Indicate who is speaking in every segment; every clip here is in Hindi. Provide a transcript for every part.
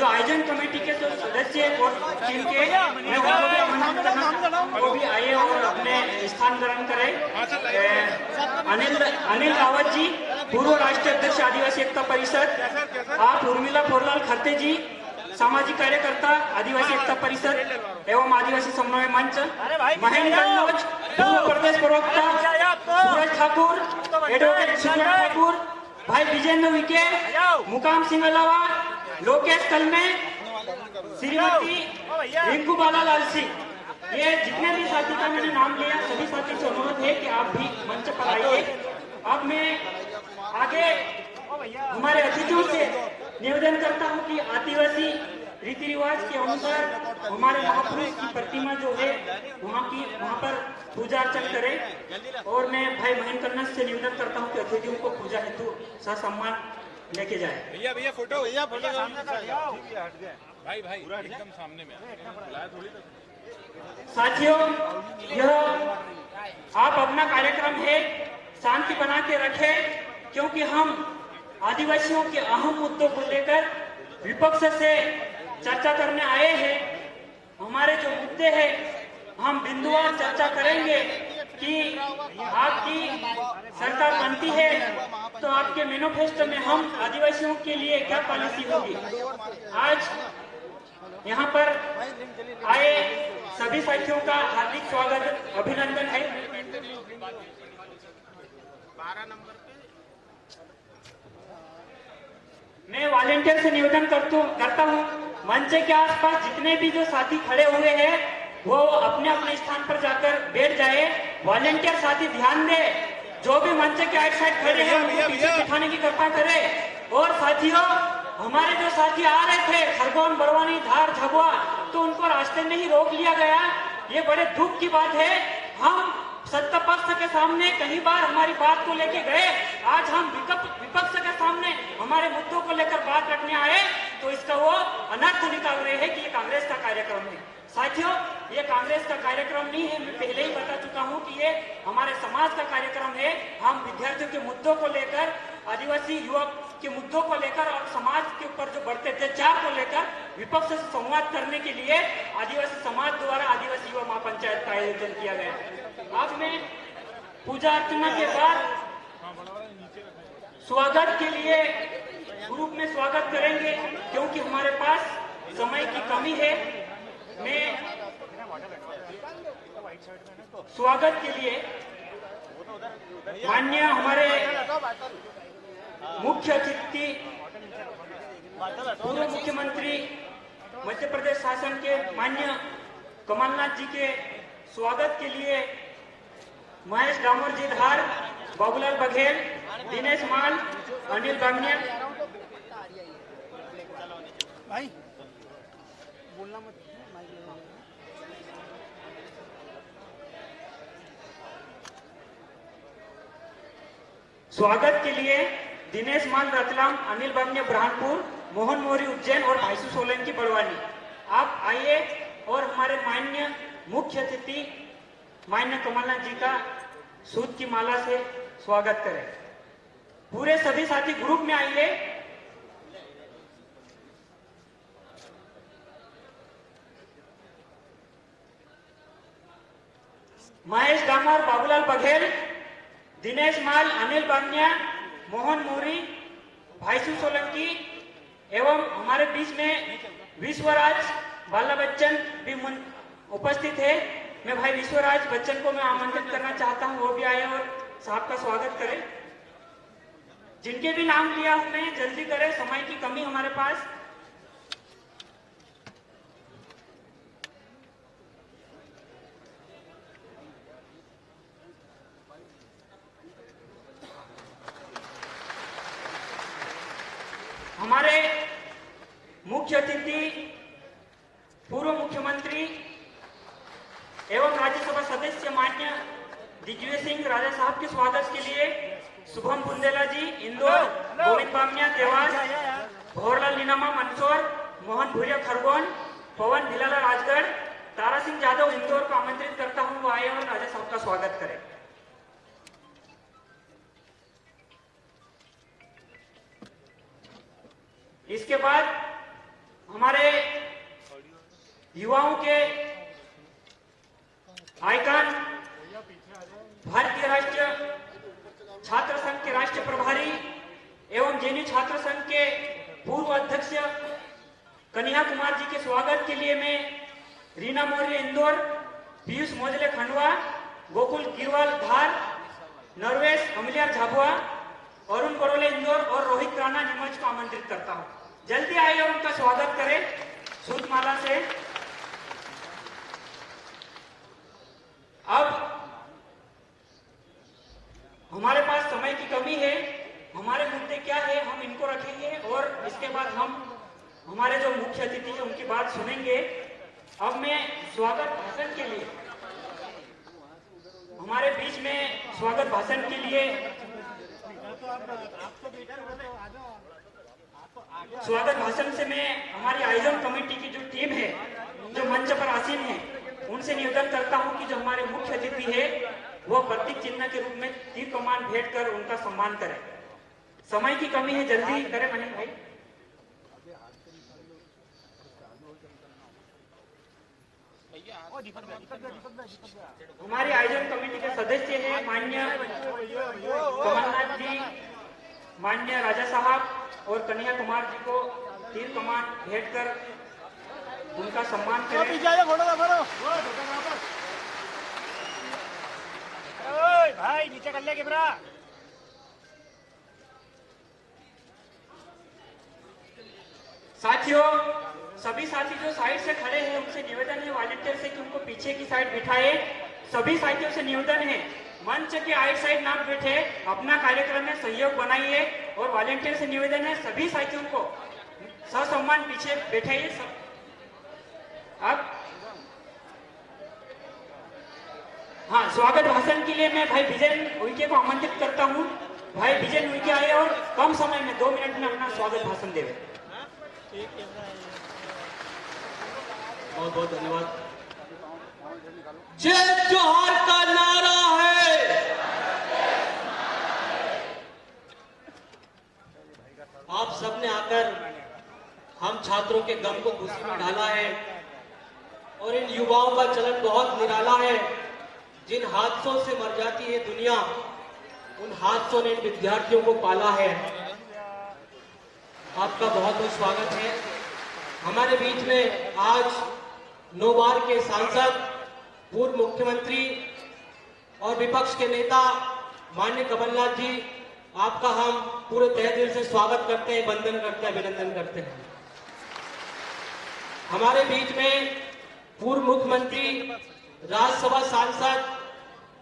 Speaker 1: जो आयोजन कमेटी के जो सदस्य और जिनके मैं उनको भी आमंत्रित करना वो भी आए और अपने स्थान ग्रहण करें। अनिल रावत जी, पूर्व राष्ट्रीय अध्यक्ष आदिवासी एकता परिषद। आप उर्मिला पोरलाल खरते जी, सामाजिक कार्यकर्ता आदिवासी एकता परिषद एवं आदिवासी समन्वय मंच। महेंद्र कन्नौज, पूर्व प्रदेश प्रवक्ता। सूरज ठाकुर, एडवोकेट सूरज ठाकुर। भाई विजेंद्र विके, मुकाम सिंह अलावा, लोकेश कलमे, श्रीमती रिंकू बाला लाल सिंह। ये जितने भी साथी का मैंने नाम लिया, सभी साथी से अनुरोध है कि आप भी मंच पर आइए। अब मैं आगे हमारे अतिथियों से निवेदन करता हूं कि आदिवासी रीति रिवाज के अनुसार हमारे महापुरुष की प्रतिमा जो है वहां पर पूजा अर्चन करें। और मैं भाई महेंद्र कन्नौज से निवेदन करता हूं कि अतिथियों को पूजा हेतु ससम्मान लेके जाए।
Speaker 2: भैया फोटो भाई एकदम सामने में थोड़ी।
Speaker 1: साथियों, यह आप अपना कार्यक्रम है शांति बना के रखें, क्योंकि हम आदिवासियों के अहम मुद्दों को लेकर विपक्ष से चर्चा करने आए हैं। हमारे जो मुद्दे हैं हम बिंदुवार चर्चा करेंगे कि आपकी सरकार बनती है तो आपके मैनिफेस्टो में हम आदिवासियों के लिए क्या पॉलिसी होगी। आज यहाँ पर आए सभी साथियों का हार्दिक स्वागत, अभिनंदन है। 12 नंबर पे मैं वॉलेंटियर से निवेदन करता हूँ, मंच के आसपास जितने भी जो साथी खड़े हुए हैं वो अपने अपने स्थान पर जाकर बैठ जाए। वॉलेंटियर साथी ध्यान दे, जो भी मंच के आइट साइड खड़े हैं उनको पीछे बिठाने की कृपा करें। और साथियों, हमारे जो साथी आ रहे थे खरगोन, बड़वानी, धार, झाबुआ, तो उनको रास्ते में ही रोक लिया गया। ये बड़े दुख की बात है। हम सत्ता पक्ष के सामने कई बार हमारी बात को लेके गए, आज हम विपक्ष के सामने हमारे मुद्दों को लेकर बात रखने आए तो इसका वो अनर्थ निकाल रहे हैं कि ये कांग्रेस का कार्यक्रम है। साथियों, ये कांग्रेस का कार्यक्रम नहीं है, मैं पहले ही बता चुका हूं कि ये हमारे समाज का कार्यक्रम है। हम विद्यार्थियों के मुद्दों को लेकर, आदिवासी युवक के मुद्दों को लेकर और समाज के ऊपर जो बढ़ते अत्याचार को लेकर विपक्ष से संवाद करने के लिए आदिवासी समाज द्वारा आदिवासी युवा महापंचायत का आयोजन किया गया। आज मैं पूजा अर्चना के बाद स्वागत के लिए ग्रुप में स्वागत करेंगे, क्योंकि हमारे पास समय की कमी है। मैं स्वागत के लिए माननीय हमारे मुख्य अतिथि पूर्व मुख्यमंत्री मध्य प्रदेश शासन के माननीय कमलनाथ जी के स्वागत के लिए महेश डामोर जी धार, बाबूलाल बघेल, दिनेश माल, अनिल बामिया। भाई बोलना मत। स्वागत के लिए दिनेश मान रतलाम, अनिल बामिया ब्रह्मपुर, मोहन मोरी उज्जैन और भाईसू सोलंकी बड़वानी। आप आइए और हमारे माननीय मुख्य अतिथि माननीय कमलनाथ जी का सूत की माला से स्वागत करें। पूरे सभी साथी ग्रुप में आइए। महेश डामोर, बाबूलाल बघेल, दिनेश माल, अनिल बामिया, मोहन मोरी, भाईसू सोलंकी एवं हमारे बीच में विश्वराज बाला बच्चन भी उपस्थित है। मैं भाई विश्वराज बच्चन को मैं आमंत्रित करना चाहता हूं, वो भी आए और साहब का स्वागत करें। जिनके भी नाम लिया हूं मैं, जल्दी करें, समय की कमी हमारे पास। हमारे मुख्य अतिथि पूर्व मुख्यमंत्री एवं राज्यसभा सदस्य माननीय दिग्विजय सिंह राजा साहब के स्वागत के लिए शुभम बुंदेला जी इंदौर, गोविंद बामिया देवास, भोरलाल नीनामा मंदसौर, मोहन भूरिया खरगोन, पवन भिलाला राजगढ़, तारा सिंह जादव इंदौर को आमंत्रित करता हूं, वो आए और राजा साहब का स्वागत करें। इसके बाद हमारे युवाओं के आइकन, भारतीय राष्ट्रीय छात्र संघ के राष्ट्रीय प्रभारी एवं जेएनयू छात्र संघ के पूर्व अध्यक्ष कन्हैया कुमार जी के स्वागत के लिए मैं रीना मौर्य इंदौर, पीयूष मोजले खंडवा, गोकुल गिरवाल धार, नरवेश अमलियार झाबुआ, अरुण बरोले इंदौर और रोहित राणा नीमच को आमंत्रित करता हूं। जल्दी आइए और उनका स्वागत करें सूतमाला से। अब हमारे पास समय की कमी है, हमारे मुद्दे क्या है हम इनको रखेंगे और इसके बाद हम हमारे जो मुख्य अतिथि है उनकी बात सुनेंगे। अब मैं स्वागत भाषण के लिए हमारे बीच में स्वागत भाषण के लिए स्वागत भाषण से मैं हमारी आयोजन कमेटी की जो टीम है, जो मंच पर आसीन है, उनसे निवेदन करता हूं कि जो हमारे मुख्य अतिथि है वो प्रतीक चिन्ह के रूप में तीर कमान भेंट कर उनका सम्मान करें। समय की कमी है, जल्दी करें मनीष भाई। हमारी आयोजन कमेटी के सदस्य हैं माननीय कमलनाथ जी, माननीय राजा साहब और कन्हैया कुमार जी को तीर कमान भेंट कर उनका सम्मान करें।
Speaker 3: भाई नीचे कर ले कैमरा।
Speaker 1: साथियों, सभी साथी जो साइड से खड़े हैं उनसे निवेदन है वॉलंटियर से कि उनको पीछे की साइड बिठाए। सभी साथियों से निवेदन है मंच के आइट साइड ना बैठे, अपना कार्यक्रम में सहयोग बनाइए। और वॉलंटियर से निवेदन है सभी साथियों को ससम्मान पीछे बैठाइए। अब हाँ, स्वागत भाषण के लिए मैं भाई विजय उइके को आमंत्रित करता हूँ। भाई विजय उइके आए और कम समय में 2 मिनट में अपना स्वागत भाषण देवे।
Speaker 4: बहुत बहुत धन्यवाद। जय जोहार का नारा है, आप सबने आकर हम छात्रों के गम को खुशी में ढाला है और इन युवाओं का चलन बहुत निराला है। जिन हादसों से मर जाती है दुनिया, उन हादसों ने इन विद्यार्थियों को पाला है। आपका बहुत बहुत स्वागत है। हमारे बीच में आज 9 बार के सांसद, पूर्व मुख्यमंत्री और विपक्ष के नेता माननीय कमलनाथ जी, आपका हम पूरे तहे दिल से स्वागत करते हैं, वंदन करते हैं, अभिनंदन करते हैं। हमारे बीच में पूर्व मुख्यमंत्री, राज्यसभा सांसद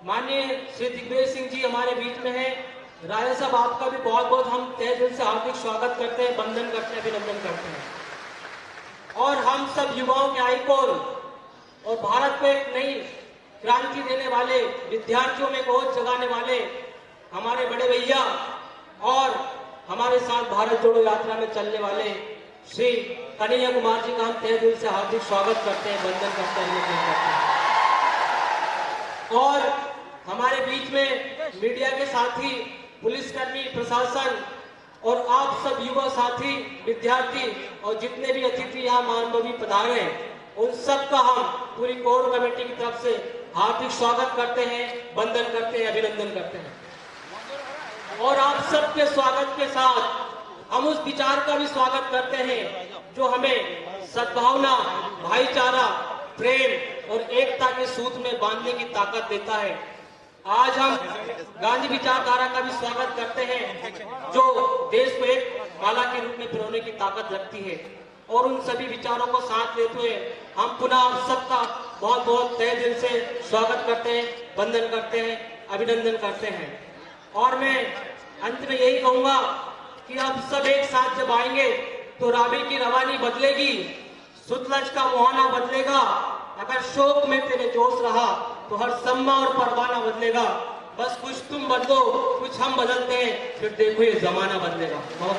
Speaker 4: माननीय श्री दिग्विजय सिंह जी हमारे बीच में है। राजा साहब, आपका भी बहुत बहुत हम तहे दिल से हार्दिक स्वागत करते हैं, वंदन करते हैं, अभिनंदन करते हैं। और हम सब युवाओं के आइकॉन और भारत को एक नई क्रांति देने वाले, विद्यार्थियों में बहुत जगाने वाले हमारे बड़े भैया और हमारे साथ भारत जोड़ो यात्रा में चलने वाले श्री कन्हैया कुमार जी का हम तहे दिल से हार्दिक स्वागत करते हैं, वंदन करते हैं, अभिनंदन करते हैं। और हमारे बीच में मीडिया के साथी, पुलिसकर्मी, प्रशासन और आप सब युवा साथी, विद्यार्थी और जितने भी अतिथि यहाँ माननीय पधारे हैं, उन सब का हम पूरी कोर कमेटी की तरफ से हार्दिक स्वागत करते हैं, वंदन करते हैं, अभिनंदन करते हैं। और आप सबके स्वागत के साथ हम उस विचार का भी स्वागत करते हैं जो हमें सद्भावना, भाईचारा, प्रेम और एकता के सूत्र में बांधने की ताकत देता है। आज हम गांधी विचारधारा का भी स्वागत करते हैं जो देश को एक माला के रूप में पिरोने की ताकत रखती है। और उन सभी विचारों को साथ लेते हुए हम पुनः आप सबका बहुत बहुत तहे दिल से स्वागत करते हैं, वंदन करते हैं, अभिनंदन करते हैं। और मैं अंत में यही कहूंगा कि आप सब एक साथ जब आएंगे तो रावी की रवानी बदलेगी, सुतलज का मुहाना बदलेगा। अगर शोक में तेरे जोश रहा तो हर सम्मा और परवाना बदलेगा। बस कुछ तुम बदलो, कुछ हम बदलते हैं, फिर देखो ये जमाना बदलेगा। बहुत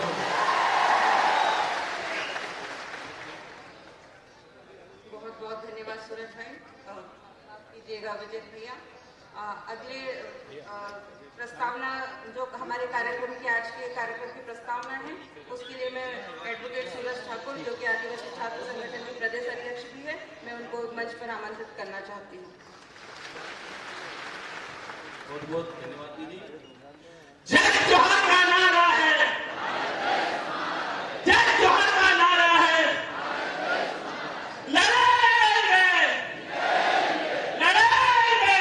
Speaker 5: बहुत धन्यवाद सूरज भाई। कीजिएगा विजय भैया। अगले प्रस्तावना जो हमारे कार्यक्रम की, आज के कार्यक्रम की प्रस्तावना है, उसके लिए मैं एडवोकेट सूरज ठाकुर जो कि आदिवासी छात्र मंच पर आमंत्रित करना चाहती हूँ।
Speaker 6: बहुत बहुत धन्यवाद दीदी।
Speaker 1: जय जोहर का नारा है, जय जोहर का नारा है, लड़ेंगे, लड़ेंगे।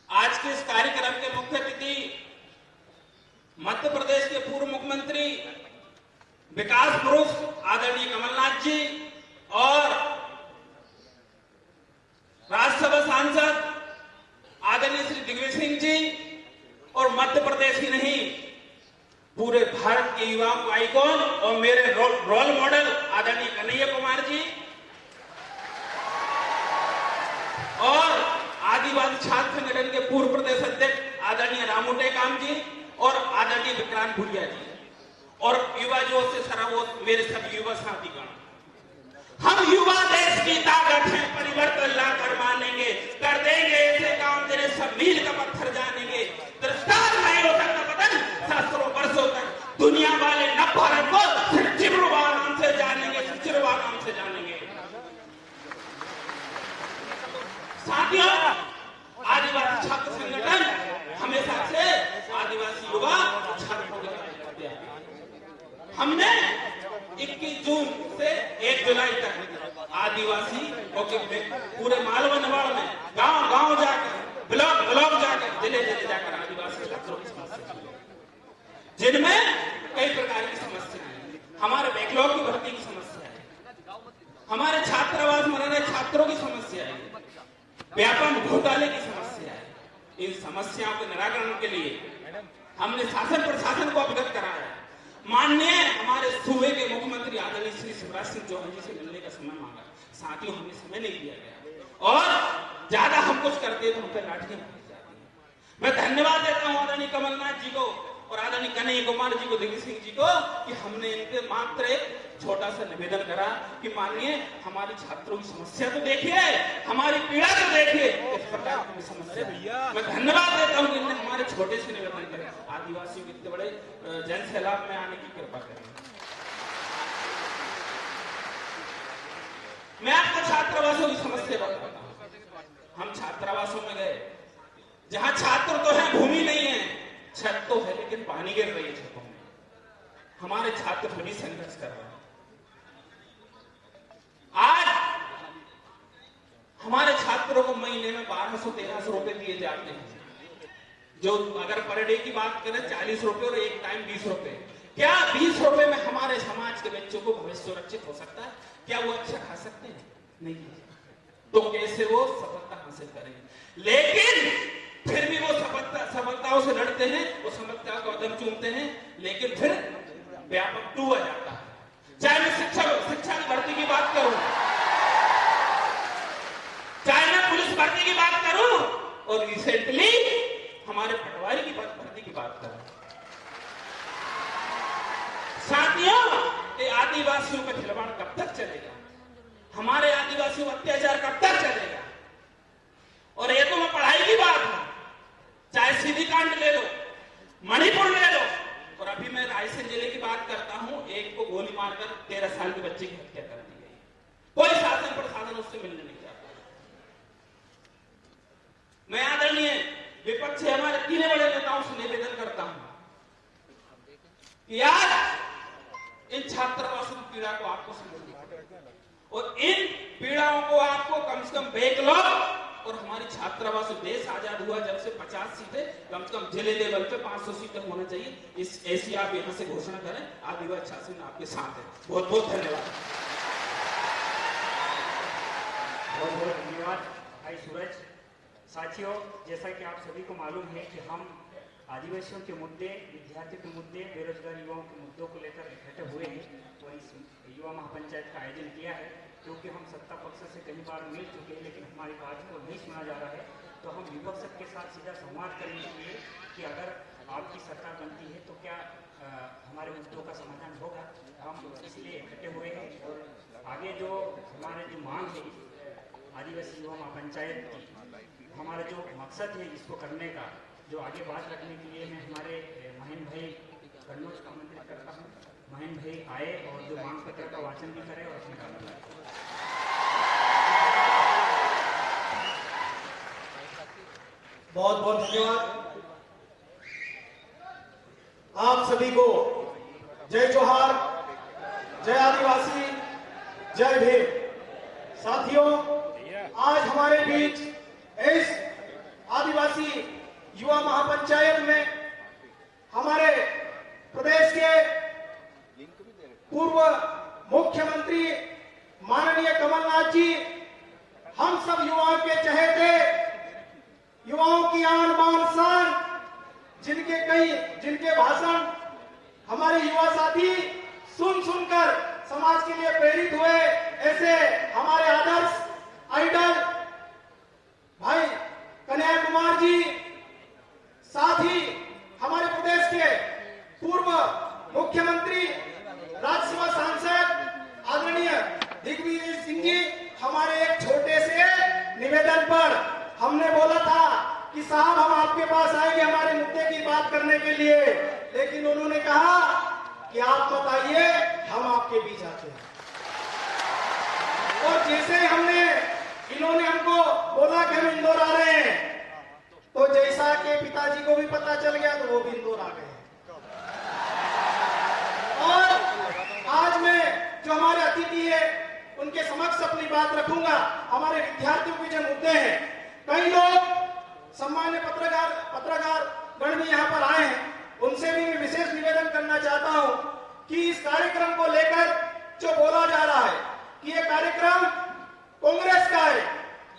Speaker 6: आज के इस कार्यक्रम के मुख्य अतिथि मध्य प्रदेश के पूर्व मुख्यमंत्री विकास पुरुष आदरणीय कमलनाथ जी और राज्यसभा सांसद आदरणीय श्री दिग्विजय सिंह जी और मध्य प्रदेश ही नहीं पूरे भारत के युवाओं को आइकॉन और मेरे रोल मॉडल आदरणीय कन्हैया कुमार जी और आदिवासी छात्र संगठन के पूर्व प्रदेश अध्यक्ष आदरणीय रामू टेकाम जी और आदरणीय विक्रांत भुरिया जी और युवा जोश से सराबोर मेरे सभी युवा साथीगण। हम युवा देश की ताकत है, परिवर्तन लाकर मानेंगे, कर देंगे ऐसे काम तेरे सब मील का पत्थर जानेंगे। दृष्टांत नहीं हो सकता बदन, सहस्त्रों वर्षों तक दुनिया वाले न भारत को सिर्फ चिरवा नाम से जानेंगे, सिर्फ चिरवा नाम से जानेंगे। साथियों, आदिवासी छात्र संगठन हमेशा से आदिवासी युवा छात्रों के करते हैं। हमने 21 जून से 1 जुलाई तक आदिवासी पूरे मालवा नवाड़ में गांव जाकर ब्लॉक जाकर जिले जाकर आदिवासी छात्रों की समस्या जिनमें कई प्रकार की समस्या है। हमारे बैकलॉग की भर्ती की समस्या है, हमारे छात्रावास में रह रहे छात्रों की समस्या है, व्यापक घोटाले की समस्या है। इन समस्याओं के निराकरण के लिए हमने शासन प्रशासन को अवगत कराया। माननीय हमारे सूबे के मुख्यमंत्री आदरणीय श्री शिवराज सिंह चौहान जी से मिलने का समय मांगा, साथियों हमें समय नहीं दिया गया और ज्यादा हम कुछ करते तो हम पे लाठियां मारी जाती है। मैं धन्यवाद देता हूं आदरणीय कमलनाथ जी को और आदरणीय कन्हैया कुमार जी को, दिग्विजय सिंह जी को कि हमने इनके मात्र एक छोटा सा निवेदन करा कि माननीय हमारी छात्रों की समस्या तो देखिए, हमारी पीड़ा तो देखिए, इस प्रकार की समस्या। मैं धन्यवाद देता हूं कि इन्होंने हमारे छोटे से निवेदन करे। आदिवासियों के इतने बड़े जन सैलाब में आने की कृपा करें। मैं आपको छात्रावासों की समस्या बताता हूं। हम छात्रावासों में गए जहां छात्र तो है, भूमि नहीं है, छत तो है लेकिन पानी गिर रही है छतों में। हमारे छात्र बड़ी संघर्ष कर रहे हैं। आज हमारे छात्रों को महीने में 1200-1300 रुपए दिए जाते हैं, जो अगर पर डे की बात करें 40 रुपए और एक टाइम 20 रुपए। क्या 20 रुपए में हमारे समाज के बच्चों को भविष्य सुरक्षित हो सकता है? क्या वो अच्छा खा सकते हैं? नहीं। तो कैसे वो सफलता हासिल करेंगे? लेकिन फिर भी वो सफलताओं से लड़ते हैं, वो सफलता का कदम चूमते हैं, लेकिन फिर व्यापक टूट जाता है। चाहे मैं शिक्षा की भर्ती की बात करूं, चाहे मैं पुलिस भर्ती की बात करूं और रिसेंटली हमारे पटवारी की भर्ती की बात करूं। साथियों, ये आदिवासियों का खिलवाड़ कब तक चलेगा? हमारे आदिवासियों का अत्याचार कब तक चलेगा? और ये तो मैं पढ़ाई की बात है, चाहे सीधी कांड ले लो, मणिपुर ले लो, और अभी मैं रायसेन जिले की बात करता हूं, एक को गोली मारकर 13 साल के बच्चे की हत्या कर दी गई। कोई शासन प्रशासन उससे मिलने नहीं जाता। मैं आदरणीय विपक्ष से हमारे तीनों बड़े नेताओं से निवेदन करता हूं कि यार इन छात्रावासों की पीड़ा को आपको समझना और इन पीड़ाओं को आपको कम से कम बैकलॉग और हमारी छात्रावास देश आजाद हुआ जब से 50 सीटें कम से कम जिले लेवल पे 500 सीटें होना चाहिए, इस ऐसी आप यहां से घोषणा करें। आदिवासी शासन आपके साथ है। बहुत बहुत धन्यवाद।
Speaker 3: बहुत बहुत धन्यवाद भाई सूरज। साथियों, जैसा कि आप सभी को मालूम है कि हम आदिवासियों के मुद्दे, विद्यार्थियों के मुद्दे, बेरोजगार युवाओं के मुद्दों को लेकर इकट्ठे हुए हैं और इस युवा महापंचायत का आयोजन किया है। क्योंकि हम सत्ता पक्ष से कई बार मिल चुके हैं लेकिन हमारी बात को नहीं सुना जा रहा है, तो हम विपक्ष के साथ सीधा संवाद करने के लिए कि अगर आपकी सरकार बनती है तो क्या हमारे मुद्दों का समाधान होगा। हम इसलिए इकट्ठे हुए हैं और आगे जो हमारे जो मांग है आदिवासी युवा महापंचायत की, हमारा जो मकसद है इसको करने का, जो आगे बात रखने के लिए मैं हमारे महेंद्र भाई कन्नौज का आमंत्रित करता हूँ। बहन भाई आए और जो मांग पत्र का वाचन भी करें और अपने काम में लाए।
Speaker 7: बहुत बहुत धन्यवाद। आप सभी को जय जोहार, जय आदिवासी, जय भीम। साथियों, आज हमारे बीच इस आदिवासी युवा महापंचायत में हमारे प्रदेश के पूर्व मुख्यमंत्री माननीय कमलनाथ जी, हम सब युवाओं के चहेते, युवाओं की आन बान शान, जिनके भाषण हमारे युवा साथी सुन सुनकर समाज के लिए प्रेरित हुए, ऐसे हमारे आदर्श आइडल भाई कन्हैया कुमार जी, साथ ही हमारे प्रदेश के पूर्व मुख्यमंत्री, राज्यसभा सांसद आदरणीय दिग्विजय सिंह जी, हमारे एक छोटे से निवेदन पर हमने बोला था कि साहब हम आपके पास आएंगे हमारे मुद्दे की बात करने के लिए, लेकिन उन्होंने कहा कि आप मत आइए, हम आपके बीच आते हैं। और जैसे इन्होंने हमको बोला कि हम इंदौर आ रहे हैं, तो जैसा कि पिताजी को भी पता चल गया तो वो भी इंदौर आ गए। और आज मैं जो हमारे अतिथि है उनके समक्ष अपनी बात रखूंगा। हमारे विद्यार्थियों के जो मुद्दे हैं, कई लोग सम्मान्य पत्रकार गण भी यहाँ पर आए हैं, उनसे भी मैं विशेष निवेदन करना चाहता हूँ कि इस कार्यक्रम को लेकर जो बोला जा रहा है कि ये कार्यक्रम कांग्रेस का है,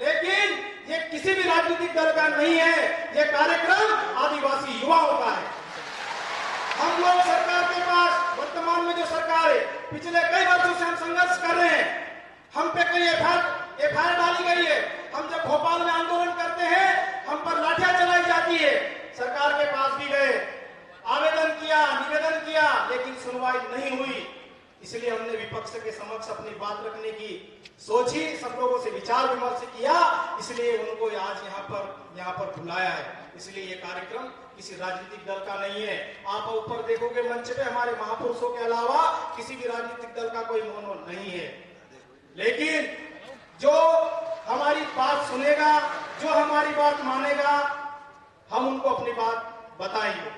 Speaker 7: लेकिन ये किसी भी राजनीतिक दल का नहीं है, ये कार्यक्रम आदिवासी युवाओं का है। हम लोग सरकार के पास, वर्तमान में जो सरकार है, पिछले कई वर्षों से हम संघर्ष कर रहे हैं। हम पे कई एफआईआर डाली गई है। हम जब भोपाल में आंदोलन करते हैं, हम पर लाठियां चलाई जाती है। सरकार के पास भी गए, आवेदन किया, निवेदन किया, लेकिन सुनवाई नहीं हुई। इसलिए हमने विपक्ष के समक्ष अपनी बात रखने की सोची, सब लोगों से विचार विमर्श किया, इसलिए उनको आज यहाँ पर बुलाया है। इसलिए ये कार्यक्रम किसी राजनीतिक दल का नहीं है। आप ऊपर देखोगे मंच पे हमारे महापुरुषों के अलावा किसी भी राजनीतिक दल का कोई मोनो नहीं है, लेकिन जो हमारी बात सुनेगा, जो हमारी बात मानेगा, हम उनको अपनी बात बताएंगे।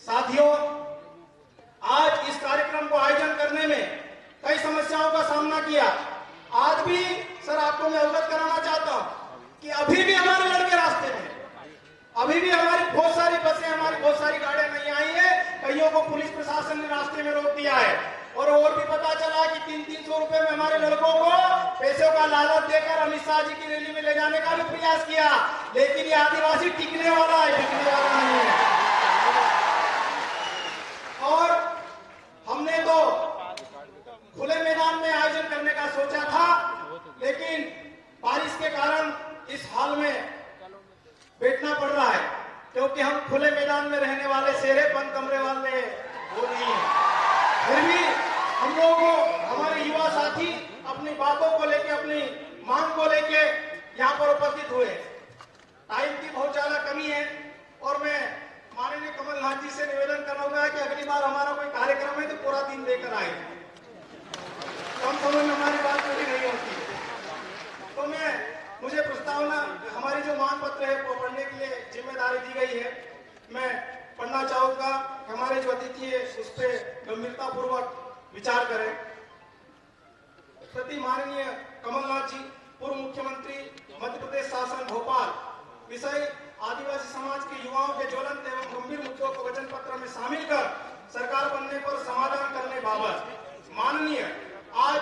Speaker 7: साथियों, आज इस कार्यक्रम को आयोजन करने में कई समस्याओं का सामना किया। आज भी सर आपको मैं अवगत कराना चाहता हूं कि अभी भी हमारे लड़के रास्ते में, अभी भी हमारी बहुत सारी बसें, हमारी बहुत सारी गाड़ियां नहीं आई है। कईयों को पुलिस प्रशासन ने रास्ते में रोक दिया है। और भी पता चला कि 300 रुपए में हमारे लड़कों को पैसों का लालच देकर अमित शाह जी की रैली में ले जाने का भी प्रयास किया, लेकिन ये आदिवासी टिकने वाला है, टिकने वाला नहीं है। और हमने तो खुले मैदान में आयोजन करने का सोचा था, लेकिन बारिश के कारण इस हॉल में बैठना पड़ रहा है, क्योंकि हम खुले मैदान में रहने वाले शेरे, बंद कमरे वाले वो नहीं है। फिर भी हम लोगों को हमारे युवा साथी अपनी बातों को लेके, अपनी मांग को लेके यहाँ पर उपस्थित हुए। टाइम की बहुत ज्यादा कमी है और मैं माननीय कमलनाथ जी से निवेदन करूंगा कि अगली बार हमारा कोई कार्यक्रम है तो पूरा दिन लेकर आए, कम समय में हमारी बात पूरी नहीं होती। तो मुझे प्रस्तावना, हमारी जो मांग पत्र है वो पढ़ने के लिए जिम्मेदारी दी गई है। मैं पढ़ना चाहूंगा, हमारे जो अतिथि है उस पर गंभीरता पूर्वक विचार करें। प्रति माननीय कमलनाथ जी, पूर्व मुख्यमंत्री, मध्य प्रदेश शासन भोपाल, विषय आदिवासी समाज के युवाओं के ज्वलंत एवं गंभीर मुद्दों को वचन पत्र में शामिल कर सरकार बनने पर समाधान करने बाबत माननीय आज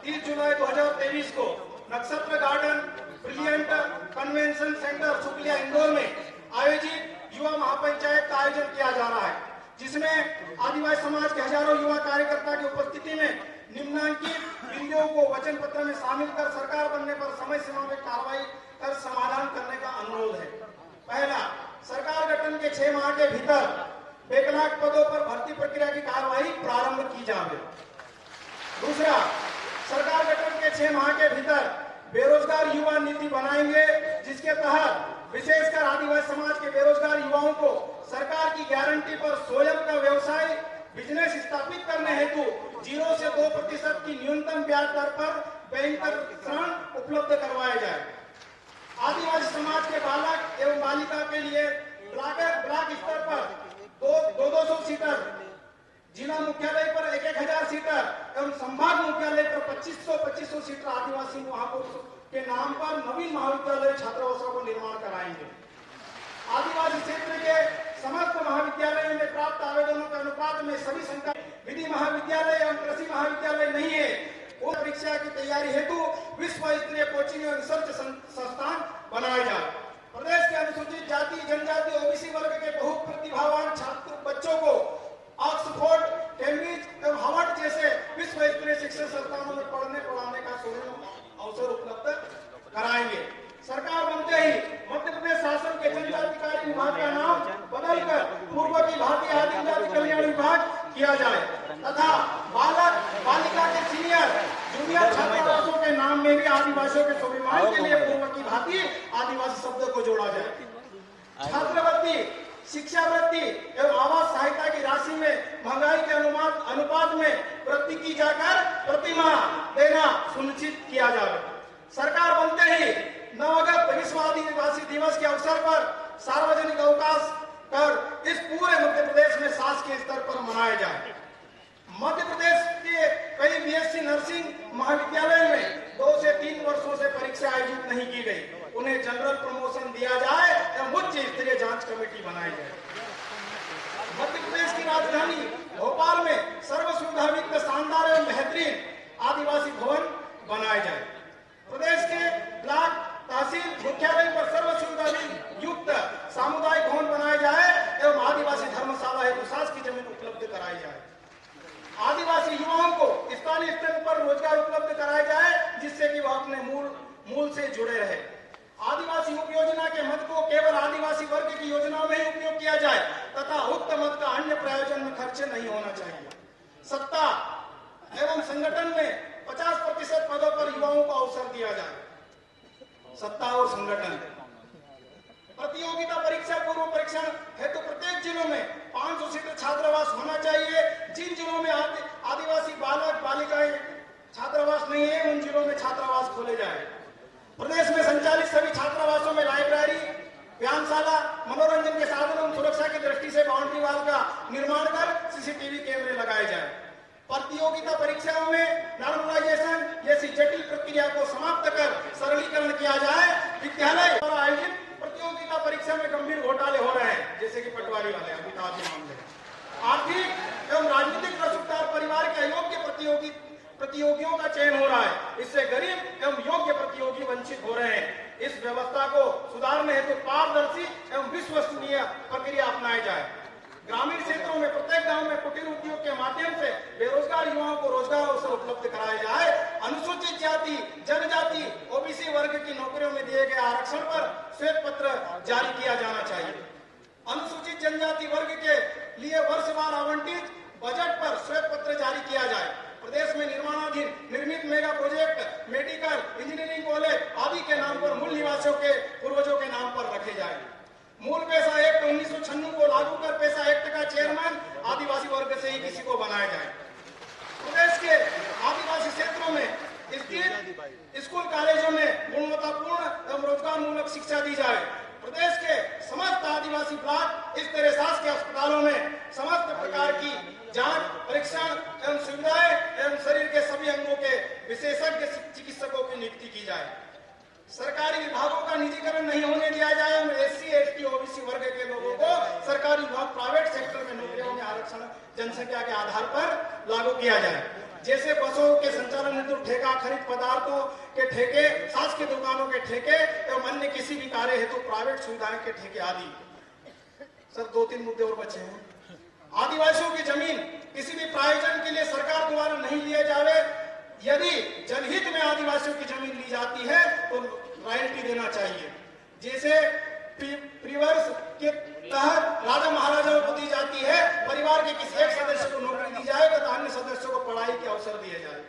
Speaker 7: 30 जुलाई 2023 को Nakshatra garden brilliant convention centre Shukliya Indore में आयोजित युवा महापंचायत का आयोजन किया जा रहा है, जिसमें आदिवासी समाज के हजारों युवा कार्यकर्ता की उपस्थिति में निम्नांकित बिंदुओं को वचन पत्र में शामिल कर सरकार बनने पर समय सीमा में कार्रवाई कर समाधान करने का अनुरोध है। पहला, सरकार गठन के 6 माह के भीतर बेकलाक पदों पर भर्ती प्रक्रिया की कार्रवाई प्रारंभ की जाए। दूसरा, सरकार गठन के 6 माह के भीतर बेरोजगार युवा नीति बनाएंगे, जिसके तहत विशेषकर आदिवासी समाज के बेरोजगार युवाओं को सरकार की गारंटी पर स्वयं का व्यवसाय बिजनेस स्थापित करने हेतु 0 से 2% की न्यूनतम ब्याज दर पर बैंक ऋण उपलब्ध करवाया जाए। आदिवासी समाज के बालक एवं बालिका के लिए ब्लॉक स्तर पर 200 सीटर, जिला मुख्यालय पर 1000 सीटर एवं संभाग मुख्यालय पर 2500 सीटर आदिवासी महापुरुषों के नाम पर नवीन महाविद्यालय छात्रावासों को निर्माण कराएंगे। आदिवासी क्षेत्र के समस्त महाविद्यालयों में प्राप्त आवेदनों के अनुपात में सभी संकाय विधि महाविद्यालय एवं कृषि महाविद्यालय नहीं है, वो परीक्षा की तैयारी हेतु विश्व स्तरीय कोचिंग एवं रिसर्च संस्थान बनाया जाए। प्रदेश के अनुसूचित जाति जनजाति ओबीसी वर्ग के बहुत प्रतिभावान छात्र बच्चों को ऑक्सफोर्ड, कैम्ब्रिज एवं हार्वर्ड जैसे विश्व स्तरीय शिक्षण संस्थानों में पढ़ाने का अवसर उपलब्ध कराएंगे। सरकार बनते ही मध्य प्रदेश शासन के जनजाति कार्य विभाग का नाम बदलकर पूर्व की भारतीय आदिम जाति कल्याण विभाग किया जाए तथा बालक बालिका के सीनियर जूनियर छात्रावासों के नाम में भी आदिवासियों के स्वाभिमान के लिए पूर्व की भांति आदिवासी शब्द को जोड़ा जाए। छात्रवृत्ति, शिक्षावृत्ति एवं आवास सहायता की राशि में महंगाई के अनुपात में वृद्धि की जाकर प्रतिमाह देना सुनिश्चित किया जाए। सरकार बनते ही 9 अगस्त विश्व आदिवासी दिवस के अवसर पर सार्वजनिक अवकाश कर इस पूरे मध्य प्रदेश में शासकीय स्तर पर मनाया जाए। मध्य प्रदेश के कई बीएससी नर्सिंग महाविद्यालय में 2 से 3 वर्षों से परीक्षा आयोजित नहीं की गई, उन्हें जनरल प्रमोशन दिया जाए एवं उच्च स्तरीय जांच कमेटी बनाई जाए। मध्य प्रदेश की राजधानी भोपाल में सर्व सुविधायुक्त शानदार एवं बेहतरीन आदिवासी भवन बनाए जाए। प्रदेश के ब्लॉक तहसील मुख्यालय पर सर्व सुविधा युक्त सामुदायिक भवन बनाए जाए एवं आदिवासी धर्मशाला हेतु शासकीय जमीन उपलब्ध कराई जाए। आदिवासी युवाओं को स्थानीय स्तर पर रोजगार उपलब्ध कराया जाए जिससे कि वह अपने मूल से जुड़े रहे। आदिवासी उप योजना के मद को केवल आदिवासी वर्ग की योजनाओं में ही उपयोग किया जाए तथा उक्त मद का अन्य प्रयोजन में खर्च नहीं होना चाहिए। सत्ता एवं संगठन में 50% पदों पर युवाओं को अवसर दिया जाए। सत्ता और संगठन प्रतियोगिता परीक्षा पूर्व परीक्षण हेतु प्रत्येक जिलों में 500 सीटर छात्रावास होना चाहिए। जिन जिलों में आदिवासी बालक बालिकाएं छात्रावास नहीं है उन जिलों में छात्रावास खोले जाए। प्रदेश में संचालित सभी छात्रावासों में लाइब्रेरी, व्यायामशाला, मनोरंजन के साधनों और सुरक्षा की दृष्टि से बाउंड्री वाल का निर्माण कर सीसीटीवी कैमरे लगाए जाए। प्रतियोगिता परीक्षाओं में नॉर्मलाइजेशन जैसी जटिल प्रक्रिया को समाप्त कर सरलीकरण किया जाए। विद्यालय द्वारा आयोजित प्रतियोगिता परीक्षा में गंभीर घोटाले हो रहे हैं जैसे कि पटवारी वाले अमिताभ के मामले। आर्थिक एवं राजनीतिक रसूखदार परिवार के अयोग्य प्रतियोगियों का चयन हो रहा है, इससे गरीब एवं योग्य प्रतियोगी वंचित हो रहे हैं। इस व्यवस्था को सुधारने हेतु पारदर्शी एवं विश्वसनीय प्रक्रिया अपनाई जाए। ग्रामीण क्षेत्रों में प्रत्येक गांव में कुटीर उद्योग के माध्यम से बेरोजगार युवाओं को रोजगार अवसर उपलब्ध कराए जाए। अनुसूचित जाति जनजाति ओबीसी वर्ग की नौकरियों में दिए गए आरक्षण पर श्वेत पत्र जारी किया जाना चाहिए। अनुसूचित जनजाति वर्ग के लिए वर्षवार आवंटित बजट पर श्वेत पत्र जारी किया जाए। प्रदेश में निर्माणाधीन निर्मित mega project, medical, engineering college आदि के नाम पर मूल निवासियों के पूर्वजों के नाम पर रखे जाए। मूल पैसा एक्ट 1996 को लागू कर पैसा एक्ट का चेयरमैन आदिवासी वर्ग से ही किसी को बनाया जाए। प्रदेश के आदिवासी क्षेत्रों में स्थित स्कूल कॉलेजों में गुणवत्तापूर्ण एवं रोजगार मूलक शिक्षा दी जाए। प्रदेश के समस्त आदिवासी ब्लॉक स्तरीय शासकीय अस्पतालों में समस्त प्रकार की जांच, परीक्षण एवं सुविधाएं एवं शरीर के सभी अंगों के विशेषज्ञ चिकित्सकों की नियुक्ति की जाए। सरकारी विभागों का निजीकरण नहीं होने दिया जाए। एससी, एसटी, ओबीसी वर्ग के लोगों को सरकारी विभाग प्राइवेट सेक्टर में नौकरियों में आरक्षण जनसंख्या के आधार पर लागू किया जाए। जैसे बसों के संचालन हेतु ठेका, खरीद पदार्थों के ठेके, शासकीय दुकानों के ठेके एवं अन्य किसी भी कार्य हेतु प्राइवेट सुविधाएं के ठेके आदि। सर 2-3 मुद्दे और बचे हैं। आदिवासियों की जमीन किसी भी प्रायोजन के लिए सरकार द्वारा नहीं लिया जावे। यदि जनहित में आदिवासियों की जमीन ली जाती है तो रॉयल्टी देना चाहिए। जैसे प्रीवर्स के तहत राजा महाराजाओं को दी जाती है, परिवार के किसी एक सदस्य को नौकरी दी जाए तथा अन्य सदस्यों को पढ़ाई के अवसर दिए जाए।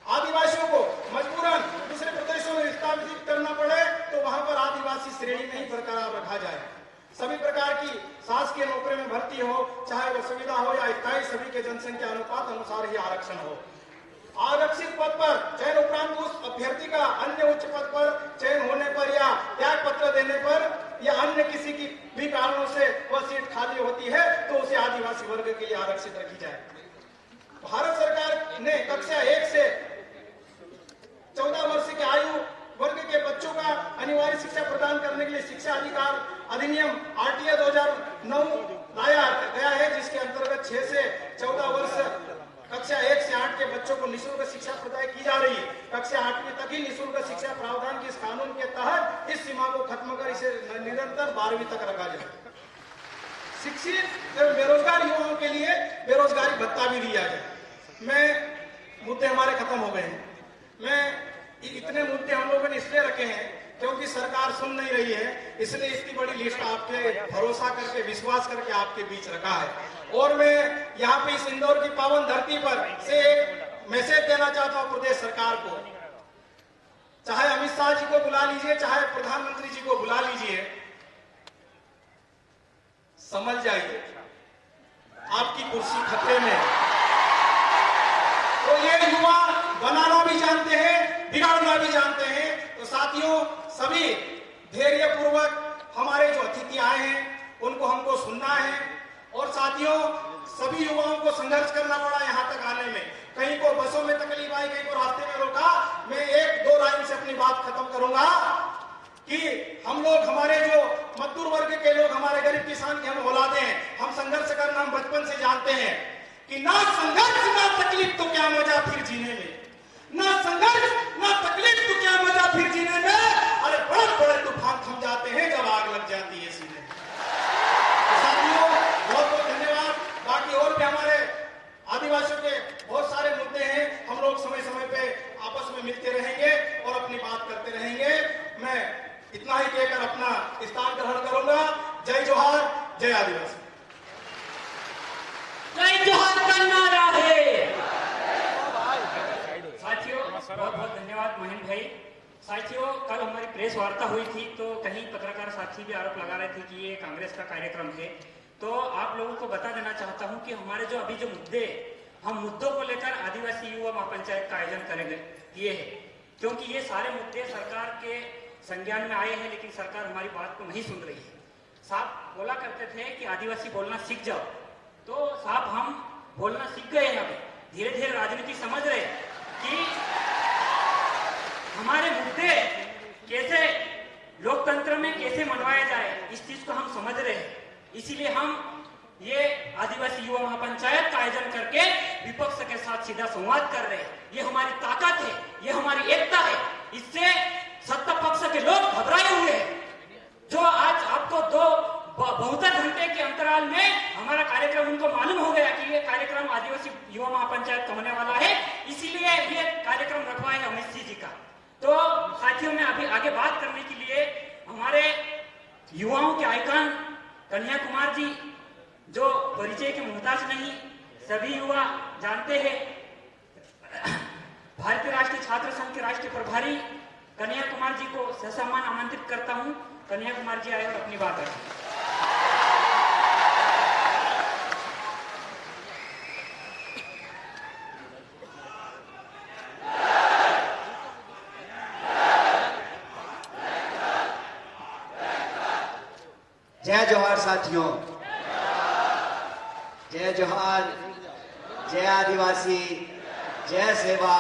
Speaker 7: आदिवासियों को मजबूरन दूसरे प्रदेशों में स्थापित करना पड़े तो वहां पर आदिवासी श्रेणी में ही बरकरार रखा जाए। सभी प्रकार की शासकीय नौकरी में भर्ती हो, चाहे वो सुविधा हो या स्थायी, सभी के जनसंख्या अनुपात अनुसार ही आरक्षण हो। आरक्षित पद पर चयन उपरांत उस अभ्यर्थी का अन्य उच्च पद पर चयन होने पर या त्याग पत्र देने पर या अन्य किसी की भी कारणों से वह सीट खाली होती है तो उसे आदिवासी वर्ग के लिए आरक्षित रखी जाए। भारत सरकार ने कक्षा 1 से 14 वर्ष की आयु वर्ग के बच्चों का अनिवार्य शिक्षा प्रदान करने के लिए शिक्षा अधिकार अधिनियम आरटीए 2009 लाया गया है, जिसके अंतर्गत 6 से 14 वर्ष कक्षा 1 से 8 के बच्चों को निःशुल्क शिक्षा प्रदान की जा रही है। कक्षा 8वीं तक ही निःशुल्क शिक्षा प्रावधान के इस कानून के तहत इस सीमा को खत्म कर इसे निरंतर 12वीं तक रखा जाए। शिक्षित बेरोजगार युवाओं के लिए बेरोजगारी भत्ता भी दिया जाए। मुद्दे हमारे खत्म हो गए हैं। इतने मुद्दे हम लोगों ने इसलिए रखे हैं क्योंकि सरकार सुन नहीं रही है, इसलिए इतनी बड़ी लिस्ट आपके भरोसा करके विश्वास करके आपके बीच रखा है। और मैं यहाँ पे इस इंदौर की पावन धरती पर से एक मैसेज देना चाहता हूँ प्रदेश सरकार को। चाहे अमित शाह जी को बुला लीजिए, चाहे प्रधानमंत्री जी को बुला लीजिए, समझ जाइए आपकी कुर्सी खतरे में है। तो ये युवा बनाना भी जानते हैं, बिगाड़ना भी जानते हैं। तो साथियों, सभी धैर्य पूर्वक हमारे जो अतिथि आए हैं उनको हमको सुनना है। और साथियों, सभी युवाओं को संघर्ष करना पड़ा यहाँ तक आने में। कहीं को बसों में तकलीफ आई, कहीं को रास्ते में रोका। मैं 1-2 लाइन से अपनी बात खत्म करूंगा कि हम लोग, हमारे जो मजदूर वर्ग के लोग, हमारे गरीब किसान के हम औलादे हैं, हम संघर्ष करना हम बचपन से जानते हैं कि ना संघर्ष ना तकलीफ तो क्या मजा फिर जीने में, ना संघर्ष ना तकलीफ तो क्या मजा फिर जीने में। अरे बड़े बड़े तूफान थम जाते हैं जब आग लग जाती है सीने। तो साथियों, बहुत बहुत धन्यवाद। बाकी और भी हमारे आदिवासियों के बहुत सारे मुद्दे हैं, हम लोग समय समय पे आपस में मिलते रहेंगे और अपनी बात करते रहेंगे। मैं इतना ही कहकर अपना स्थान ग्रहण करूंगा। जय जोहार, जय आदिवासी।
Speaker 1: जय जोहार का नारा है। साथियों, बहुत बहुत धन्यवाद महेंद्र भाई। साथियों, कल हमारी प्रेस वार्ता हुई थी तो कहीं पत्रकार साथी भी आरोप लगा रहे थे कि ये कांग्रेस का कार्यक्रम है। तो आप लोगों को बता देना चाहता हूं कि हमारे जो अभी जो मुद्दे, हम मुद्दों को लेकर आदिवासी युवा महापंचायत का आयोजन करेंगे किए हैं, क्योंकि ये सारे मुद्दे सरकार के संज्ञान में आए हैं, लेकिन सरकार हमारी बात को नहीं सुन रही है। साहब बोला करते थे कि आदिवासी बोलना सीख जाओ, तो साहब हम बोलना सीख गए हैं। अभी धीरे धीरे राजनीति समझ रहे हैं कि हमारे मुद्दे कैसे लोकतंत्र में कैसे मनवाया जाए, इस चीज को हम समझ रहे हैं। इसीलिए हम ये आदिवासी युवा महापंचायत का आयोजन करके विपक्ष के साथ सीधा संवाद कर रहे हैं। ये हमारी ताकत है, ये हमारी एकता है। इससे सत्ता पक्ष के लोग घबराए हुए हैं। जो आज आपको 72 घंटे के अंतराल में हमारा कार्यक्रम, उनको मालूम हो गया कि ये कार्यक्रम आदिवासी युवा महापंचायत का होने वाला है, इसीलिए ये कार्यक्रम रखवा है अमित जी का। तो साथियों, में अभी आगे बात करने के लिए हमारे युवाओं के आइकन कन्हैया कुमार जी, जो परिचय के मोहताज नहीं, सभी युवा जानते हैं। भारतीय राष्ट्रीय छात्र संघ के राष्ट्रीय प्रभारी कन्हैया कुमार जी को ससम्मान आमंत्रित करता हूं। कन्हैया कुमार जी आए और अपनी बात रखें।
Speaker 8: जय जोहार साथियों, जय जोहार, जय आदिवासी, जय सेवा,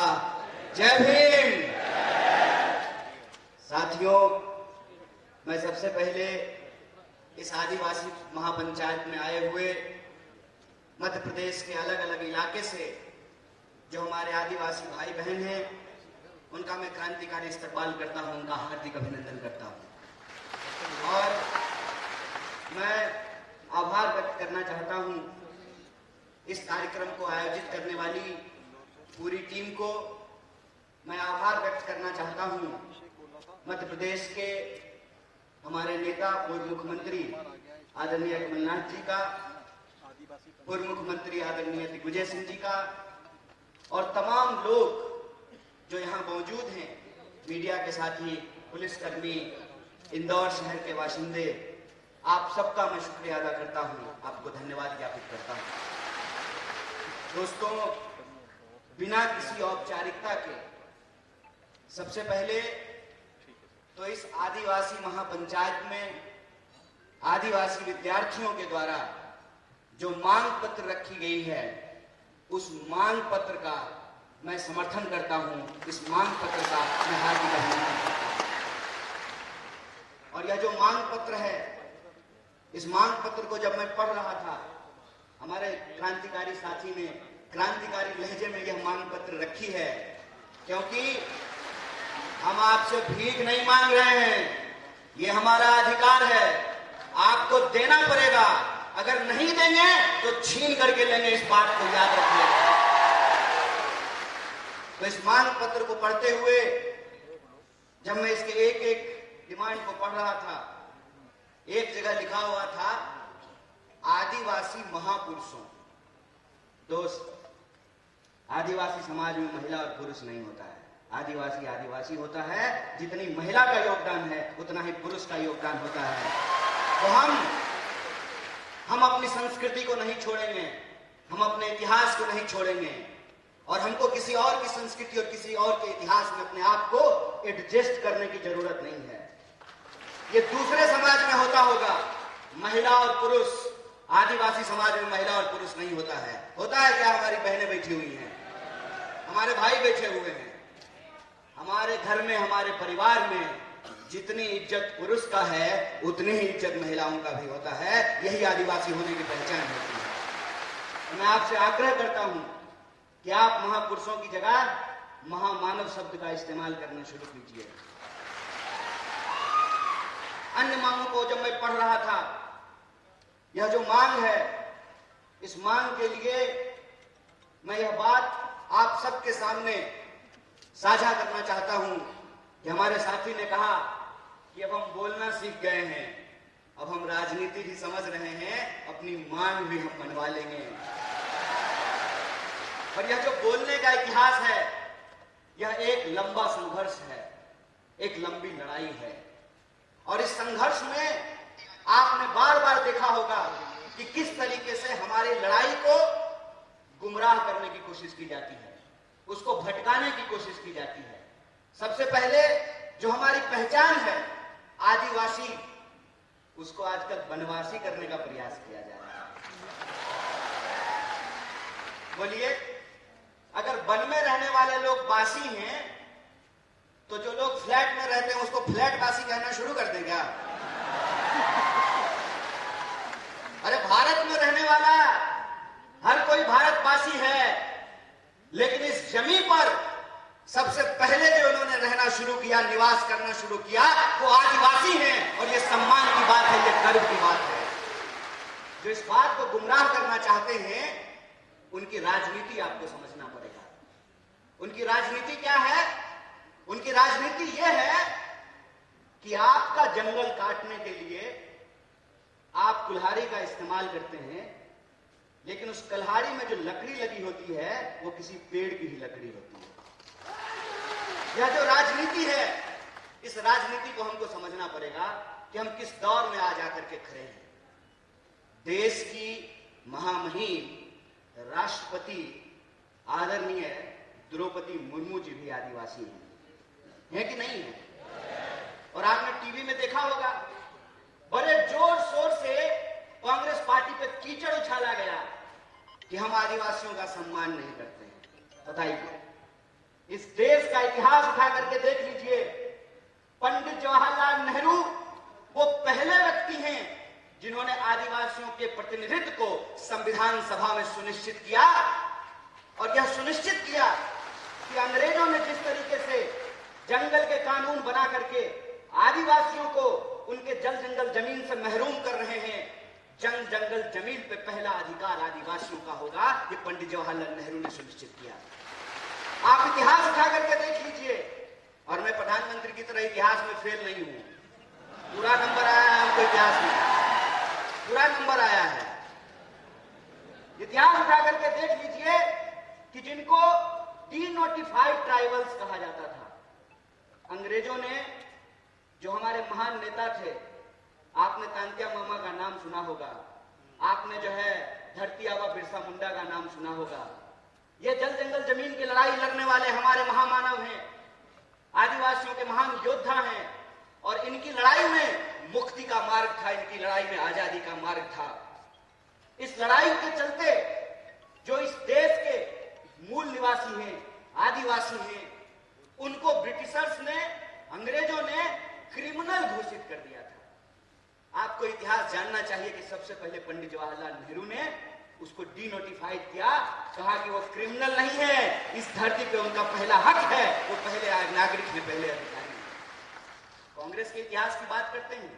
Speaker 8: जय भीम। साथियों, मैं सबसे पहले इस आदिवासी महापंचायत में आए हुए मध्य प्रदेश के अलग अलग इलाके से जो हमारे आदिवासी भाई बहन हैं, उनका मैं क्रांतिकारी इस्तकबाल करता हूं, उनका हार्दिक अभिनंदन करता हूं। और मैं आभार व्यक्त करना चाहता हूं इस कार्यक्रम को आयोजित करने वाली पूरी टीम को। मैं आभार व्यक्त करना चाहता हूं मध्य प्रदेश के हमारे नेता, पूर्व मुख्यमंत्री आदरणीय कमलनाथ जी का, पूर्व मुख्यमंत्री आदरणीय दिग्विजय सिंह जी का, और तमाम लोग जो यहाँ मौजूद हैं, मीडिया के साथी, पुलिसकर्मी, इंदौर शहर के बाशिंदे, आप सबका मैं शुक्रिया अदा करता हूँ, आपको धन्यवाद ज्ञापित करता हूँ। दोस्तों, बिना किसी औपचारिकता के सबसे पहले तो इस आदिवासी महापंचायत में आदिवासी विद्यार्थियों के द्वारा जो मांग पत्र रखी गई है, उस मांग पत्र का मैं समर्थन करता हूं। इस मांग पत्र का मैं हार्दिक अभिनंदन करता हूं। और यह जो मांग पत्र है, इस मांग पत्र को जब मैं पढ़ रहा था, हमारे क्रांतिकारी साथी ने क्रांतिकारी लहजे में यह मांग पत्र रखी है, क्योंकि हम आपसे भीख नहीं मांग रहे हैं, ये हमारा अधिकार है, आपको देना पड़ेगा। अगर नहीं देंगे तो छीन करके लेंगे, इस बात को याद रखिए। तो इस मांग पत्र को पढ़ते हुए जब मैं इसके एक एक डिमांड को पढ़ रहा था, एक जगह लिखा हुआ था आदिवासी महापुरुषों। दोस्त, आदिवासी समाज में महिला और पुरुष नहीं होता है। आदिवासी आदिवासी होता है। जितनी महिला का योगदान है उतना ही पुरुष का योगदान होता है। तो हम अपनी संस्कृति को नहीं छोड़ेंगे, हम अपने इतिहास को नहीं छोड़ेंगे, और हमको किसी और की संस्कृति और किसी और के इतिहास में अपने आप को एडजस्ट करने की जरूरत नहीं है। ये दूसरे समाज में होता होगा, महिला और पुरुष। आदिवासी समाज में महिला और पुरुष नहीं होता है। होता है क्या? हमारी बहनें बैठी हुई हैं, हमारे भाई बैठे हुए हैं। हमारे घर में, हमारे परिवार में जितनी इज्जत पुरुष का है उतनी ही इज्जत महिलाओं का भी होता है। यही आदिवासी होने की पहचान होती है। मैं आपसे आग्रह करता हूं कि आप महापुरुषों की जगह महामानव शब्द का इस्तेमाल करना शुरू कीजिए। अन्य मांगों को जब मैं पढ़ रहा था, यह जो मांग है, इस मांग के लिए मैं यह बात आप सबके सामने साझा करना चाहता हूं कि हमारे साथी ने कहा कि अब हम बोलना सीख गए हैं, अब हम राजनीति भी समझ रहे हैं, अपनी मांग भी हम मनवा लेंगे। और यह जो बोलने का इतिहास है, यह एक लंबा संघर्ष है, एक लंबी लड़ाई है। और इस संघर्ष में आपने बार बार देखा होगा कि किस तरीके से हमारी लड़ाई को गुमराह करने की कोशिश की जाती है, उसको भटकाने की कोशिश की जाती है। सबसे पहले जो हमारी पहचान है आदिवासी, उसको आजकल वनवासी करने का प्रयास किया जा रहा है। बोलिए, अगर वन में रहने वाले लोग वासी हैं तो जो लोग फ्लैट में रहते हैं उसको फ्लैट वासी कहना शुरू कर दें क्या? अरे भारत में रहने वाला हर कोई भारतवासी है, लेकिन इस जमीन पर सबसे पहले जो उन्होंने रहना शुरू किया, निवास करना शुरू किया, वो आदिवासी हैं। और ये सम्मान की बात है, ये गर्व की बात है। जो इस बात को गुमराह करना चाहते हैं, उनकी राजनीति आपको समझना पड़ेगा। उनकी राजनीति क्या है? उनकी राजनीति यह है कि आपका जंगल काटने के लिए आप कुल्हाड़ी का इस्तेमाल करते हैं, लेकिन उस कुल्हाड़ी में जो लकड़ी लगी होती है वो किसी पेड़ की ही लकड़ी होती है। यह जो राजनीति है, इस राजनीति को हमको समझना पड़ेगा कि हम किस दौर में आज आकर के खड़े हैं। देश की महामहिम राष्ट्रपति आदरणीय द्रौपदी मुर्मू जी भी आदिवासी हैं, है कि नहीं है? और आपने टीवी में देखा होगा, बड़े जोर शोर से कांग्रेस पार्टी पे कीचड़ उछाला गया कि हम आदिवासियों का सम्मान नहीं करते हैं। बताइए, इस देश का इतिहास उठा करके देख लीजिए। पंडित जवाहरलाल नेहरू वो पहले व्यक्ति हैं जिन्होंने आदिवासियों के प्रतिनिधित्व को संविधान सभा में सुनिश्चित किया, और यह सुनिश्चित किया कि अंग्रेजों ने जिस तरीके से जंगल के कानून बना करके आदिवासियों को उनके जल जंगल जमीन से महरूम कर रहे हैं, जंगल जमीन पे पहला अधिकार आदिवासियों का होगा, ये पंडित जवाहरलाल नेहरू ने सुनिश्चित किया। आप इतिहास उठा करके देख लीजिए, और मैं प्रधानमंत्री की तरह इतिहास में फेल नहीं हूं। पूरा नंबर आया है हमको इतिहास में, पूरा नंबर आया है। इतिहास उठा करके देख लीजिए कि जिनको डीनोटिफाइड ट्राइबल्स कहा जाता था, अंग्रेजों ने, जो हमारे महान नेता थे, आपने तांत्या मामा का नाम सुना होगा, आपने जो है धरती आबा बिरसा मुंडा का नाम सुना होगा, ये जल जंगल जमीन की लड़ाई लड़ने वाले हमारे महामानव हैं, आदिवासियों के महान योद्धा हैं, और इनकी लड़ाई में मुक्ति का मार्ग था, इनकी लड़ाई में आजादी का मार्ग था। इस लड़ाई के चलते जो इस देश के मूल निवासी हैं, आदिवासी हैं, उनको ब्रिटिशर्स ने, अंग्रेजों ने क्रिमिनल घोषित कर दिया था। आपको इतिहास जानना चाहिए कि सबसे पहले पंडित जवाहरलाल नेहरू ने उसको डीनोटिफाइड किया, कहा कि वो क्रिमिनल नहीं है, इस धरती पे उनका पहला हक है, वो पहले नागरिक है, पहले अधिकारी है। कांग्रेस के इतिहास की बात करते हैं।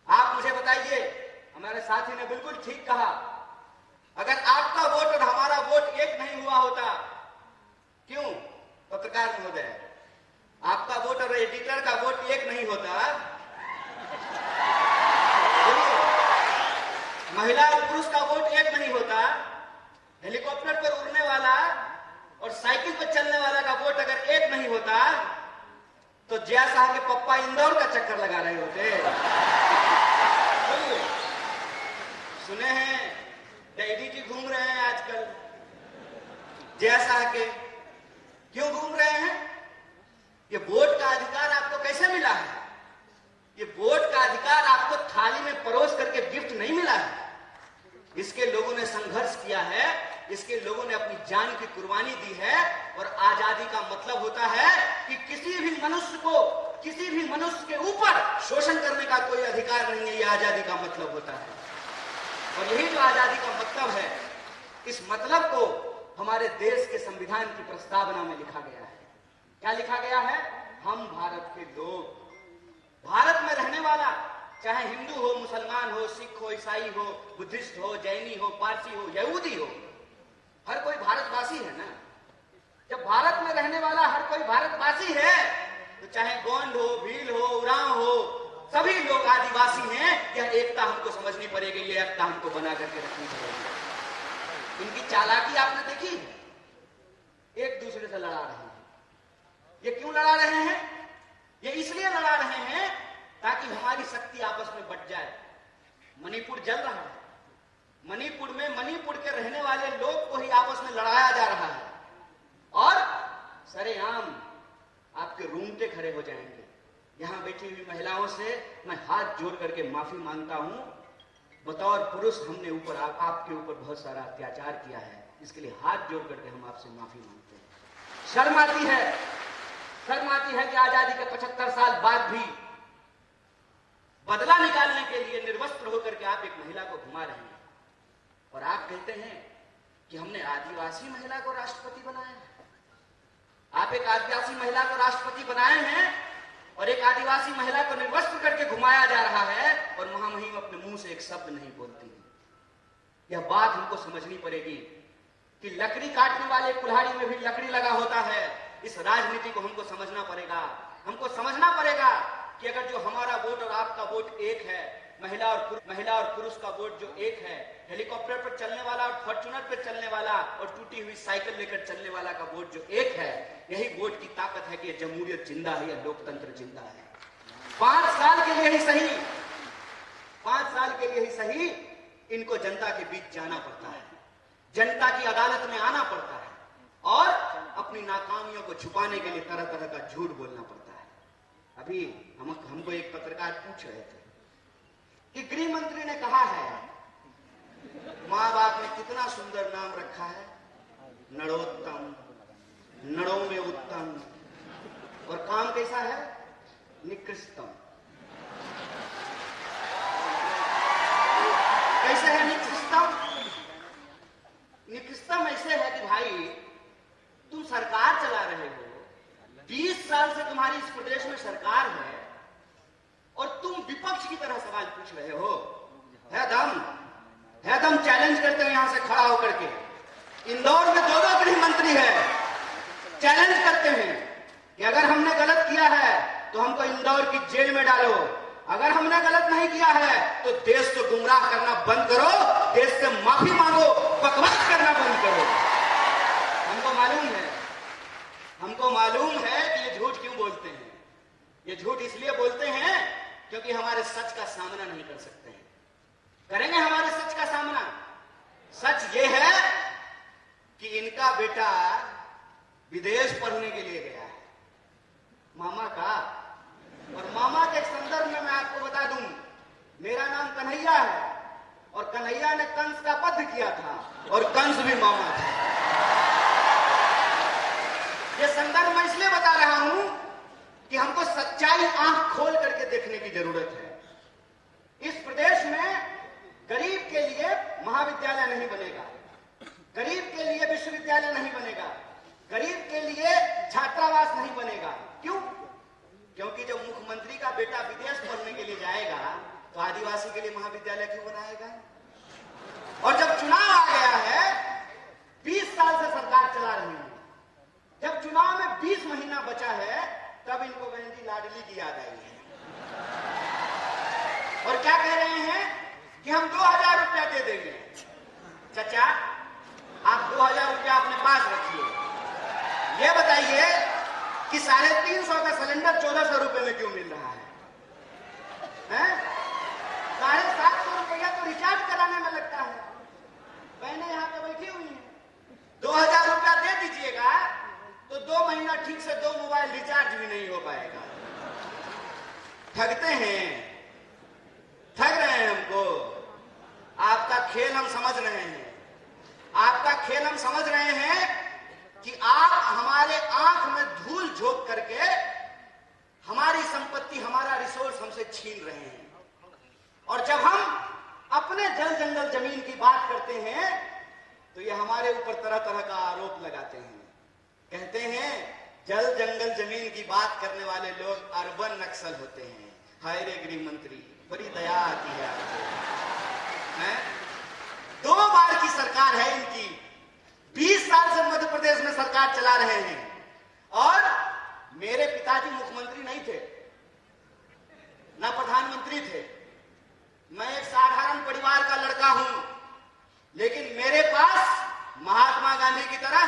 Speaker 8: आप मुझे बताइए, हमारे साथी ने बिल्कुल ठीक कहा, अगर आपका वोट और हमारा वोट एक नहीं हुआ होता, क्यों पत्रकार महोदय, आपका वोट और एडिटर का वोट एक नहीं होता, महिला और पुरुष का वोट एक नहीं होता, हेलीकॉप्टर पर उड़ने वाला और साइकिल पर चलने वाला का वोट अगर एक नहीं होता, तो जया साहब के पप्पा इंदौर का चक्कर लगा रहे होते। सुने हैं डैडी जी घूम रहे हैं आजकल जया साहब के, क्यों घूम रहे हैं? ये वोट का अधिकार आपको कैसे मिला है? ये वोट का अधिकार आपको थाली में परोस करके गिफ्ट नहीं मिला है। इसके लोगों ने संघर्ष किया है, इसके लोगों ने अपनी जान की कुर्बानी दी है, और आजादी का मतलब होता है कि किसी भी मनुष्य को, किसी भी मनुष्य के ऊपर शोषण करने का कोई अधिकार नहीं है। यह आजादी का मतलब होता है, और यही जो आजादी का मतलब है, इस मतलब को हमारे देश के संविधान की प्रस्तावना में लिखा गया है। क्या लिखा गया है? हम भारत के लोग, भारत में रहने वाला, चाहे हिंदू हो, मुसलमान हो, सिख हो, ईसाई हो, बुद्धिस्ट हो, जैनी हो, पारसी हो, यहूदी हो, हर कोई भारतवासी है ना। जब भारत में रहने वाला हर कोई भारतवासी है, तो चाहे गोंड हो, भील हो, उरांव हो, सभी लोग आदिवासी हैं। यह एकता हमको समझनी पड़ेगी, यह एकता हमको बना करके रखनी पड़ेगी। इनकी चालाकी आपने देखी, एक दूसरे से लड़ा रहे हैं। ये क्यों लड़ा रहे हैं? ये इसलिए लड़ा रहे हैं ताकि हमारी शक्ति आपस में बट जाए। मणिपुर जल रहा है, मणिपुर में मणिपुर के रहने वाले लोग को ही आपस में लड़ाया जा रहा है, और सरेआम आपके रूंगटे खड़े हो जाएंगे। यहां बैठी हुई महिलाओं से मैं हाथ जोड़ करके माफी मांगता हूं। बतौर पुरुष हमने ऊपर आपके ऊपर बहुत सारा अत्याचार किया है, इसके लिए हाथ जोड़ करके हम आपसे माफी मांगते हैं। शर्म आती है, शर्म आती है कि आजादी के 75 साल बाद भी बदला निकालने के लिए निर्वस्त्र होकर के आप एक महिला को घुमा रहे हैं, और आप कहते हैं कि हमने आदिवासी महिला को राष्ट्रपति बनाया है। आप एक आदिवासी महिला को राष्ट्रपति बनाए हैं, और एक आदिवासी महिला को निर्वस्त्र करके घुमाया जा रहा है, और महामहिम अपने मुंह से एक शब्द नहीं बोलती है। यह बात हमको समझनी पड़ेगी कि लकड़ी काटने वाले कुल्हाड़ी में भी लकड़ी लगा होता है। इस राजनीति को हमको समझना पड़ेगा। हमको समझना पड़ेगा कि अगर जो हमारा वोट और आपका वोट एक है, महिला और पुरुष का वोट जो एक है, हेलीकॉप्टर पर चलने वाला और फॉर्च्यूनर पर चलने वाला और टूटी हुई साइकिल लेकर चलने वाला का वोट जो एक है, यही वोट की ताकत है कि यह जमहूरियत जिंदा है, यह लोकतंत्र जिंदा है। 5 साल के लिए ही सही, 5 साल के लिए ही सही, इनको जनता के बीच जाना पड़ता है, जनता की अदालत में आना पड़ता है, और अपनी नाकामियों को छुपाने के लिए तरह तरह का झूठ बोलना पड़ता है। अभी हमको एक पत्रकार पूछ रहे थे कि गृह मंत्री ने कहा है, माँ बाप ने कितना सुंदर नाम रखा है, नरोत्तम, नड़ों में उत्तम, और काम कैसा है, निकृष्टम। कैसे है निकृष्टम? निकृष्टम ऐसे है कि भाई तुम सरकार चला रहे हो, 20 साल से तुम्हारी इस प्रदेश में सरकार है, और तुम विपक्ष की तरह सवाल पूछ रहे हो। है दम चैलेंज करते हैं यहां से खड़ा होकर के। इंदौर में 2 गृह मंत्री है, चैलेंज करते हैं कि अगर हमने गलत किया है तो हमको इंदौर की जेल में डालो, अगर हमने गलत नहीं किया है तो देश को गुमराह करना बंद करो, देश से माफी मांगो, बकवास करना बंद करो। हमको मालूम है कि ये झूठ क्यों बोलते हैं। ये झूठ इसलिए बोलते हैं क्योंकि हमारे सच का सामना नहीं कर सकते हैं। करेंगे हमारे सच का सामना। सच ये है कि इनका मेरा बेटा विदेश पढ़ने के लिए गया है, मामा का। और मामा के संदर्भ में मैं आपको बता दूं, मेरा नाम कन्हैया है और कन्हैया ने कंस का वध किया था और कंस भी मामा था। ये संदर्भ मैं इसलिए बता रहा हूं कि हमको सच्चाई आंख खोल करके देखने की जरूरत है। इस प्रदेश में गरीब के लिए महाविद्यालय नहीं बनेगा, गरीब के लिए विश्वविद्यालय नहीं बनेगा, गरीब के लिए छात्रावास नहीं बनेगा। क्यों? क्योंकि जब मुख्यमंत्री का बेटा विदेश पढ़ने के लिए जाएगा तो आदिवासी के लिए महाविद्यालय क्यों बनाएगा? और जब चुनाव आ गया है, 20 साल से सरकार चला रही है, जब चुनाव में 20 महीना बचा है, तब इनको बहन जी लाडली की याद आई है और क्या कह रहे हैं कि हम 2000 रुपया दे देंगे। चाचा, आप 2000 रुपया अपने पास रखिए। ये बताइए कि 350 का सिलेंडर 1400 रुपए में क्यों मिल रहा है? 750 रुपया तो रिचार्ज कराने में लगता है। बहनें यहाँ पे बैठी हुई हैं, 2000 रुपया दे दीजिएगा तो 2 महीना ठीक से 2 मोबाइल रिचार्ज भी नहीं हो पाएगा। ठगते हैं, ठग रहे हैं हमको। आपका खेल हम समझ रहे हैं, आपका खेल हम समझ रहे हैं कि आप हमारे आंख में धूल झोंक करके हमारी संपत्ति, हमारा रिसोर्स हमसे छीन रहे हैं। और जब हम अपने जल जंगल जमीन की बात करते हैं तो ये हमारे ऊपर तरह तरह का आरोप लगाते हैं। कहते हैं जल जंगल जमीन की बात करने वाले लोग अर्बन नक्सल होते हैं। हाय रे गृह मंत्री, बड़ी दया आती है आपको। 2 बार की सरकार है इनकी, 20 साल से मध्य प्रदेश में सरकार चला रहे हैं और मेरे पिताजी मुख्यमंत्री नहीं थे, ना प्रधानमंत्री थे। मैं एक साधारण परिवार का लड़का हूं, लेकिन मेरे पास महात्मा गांधी की तरह,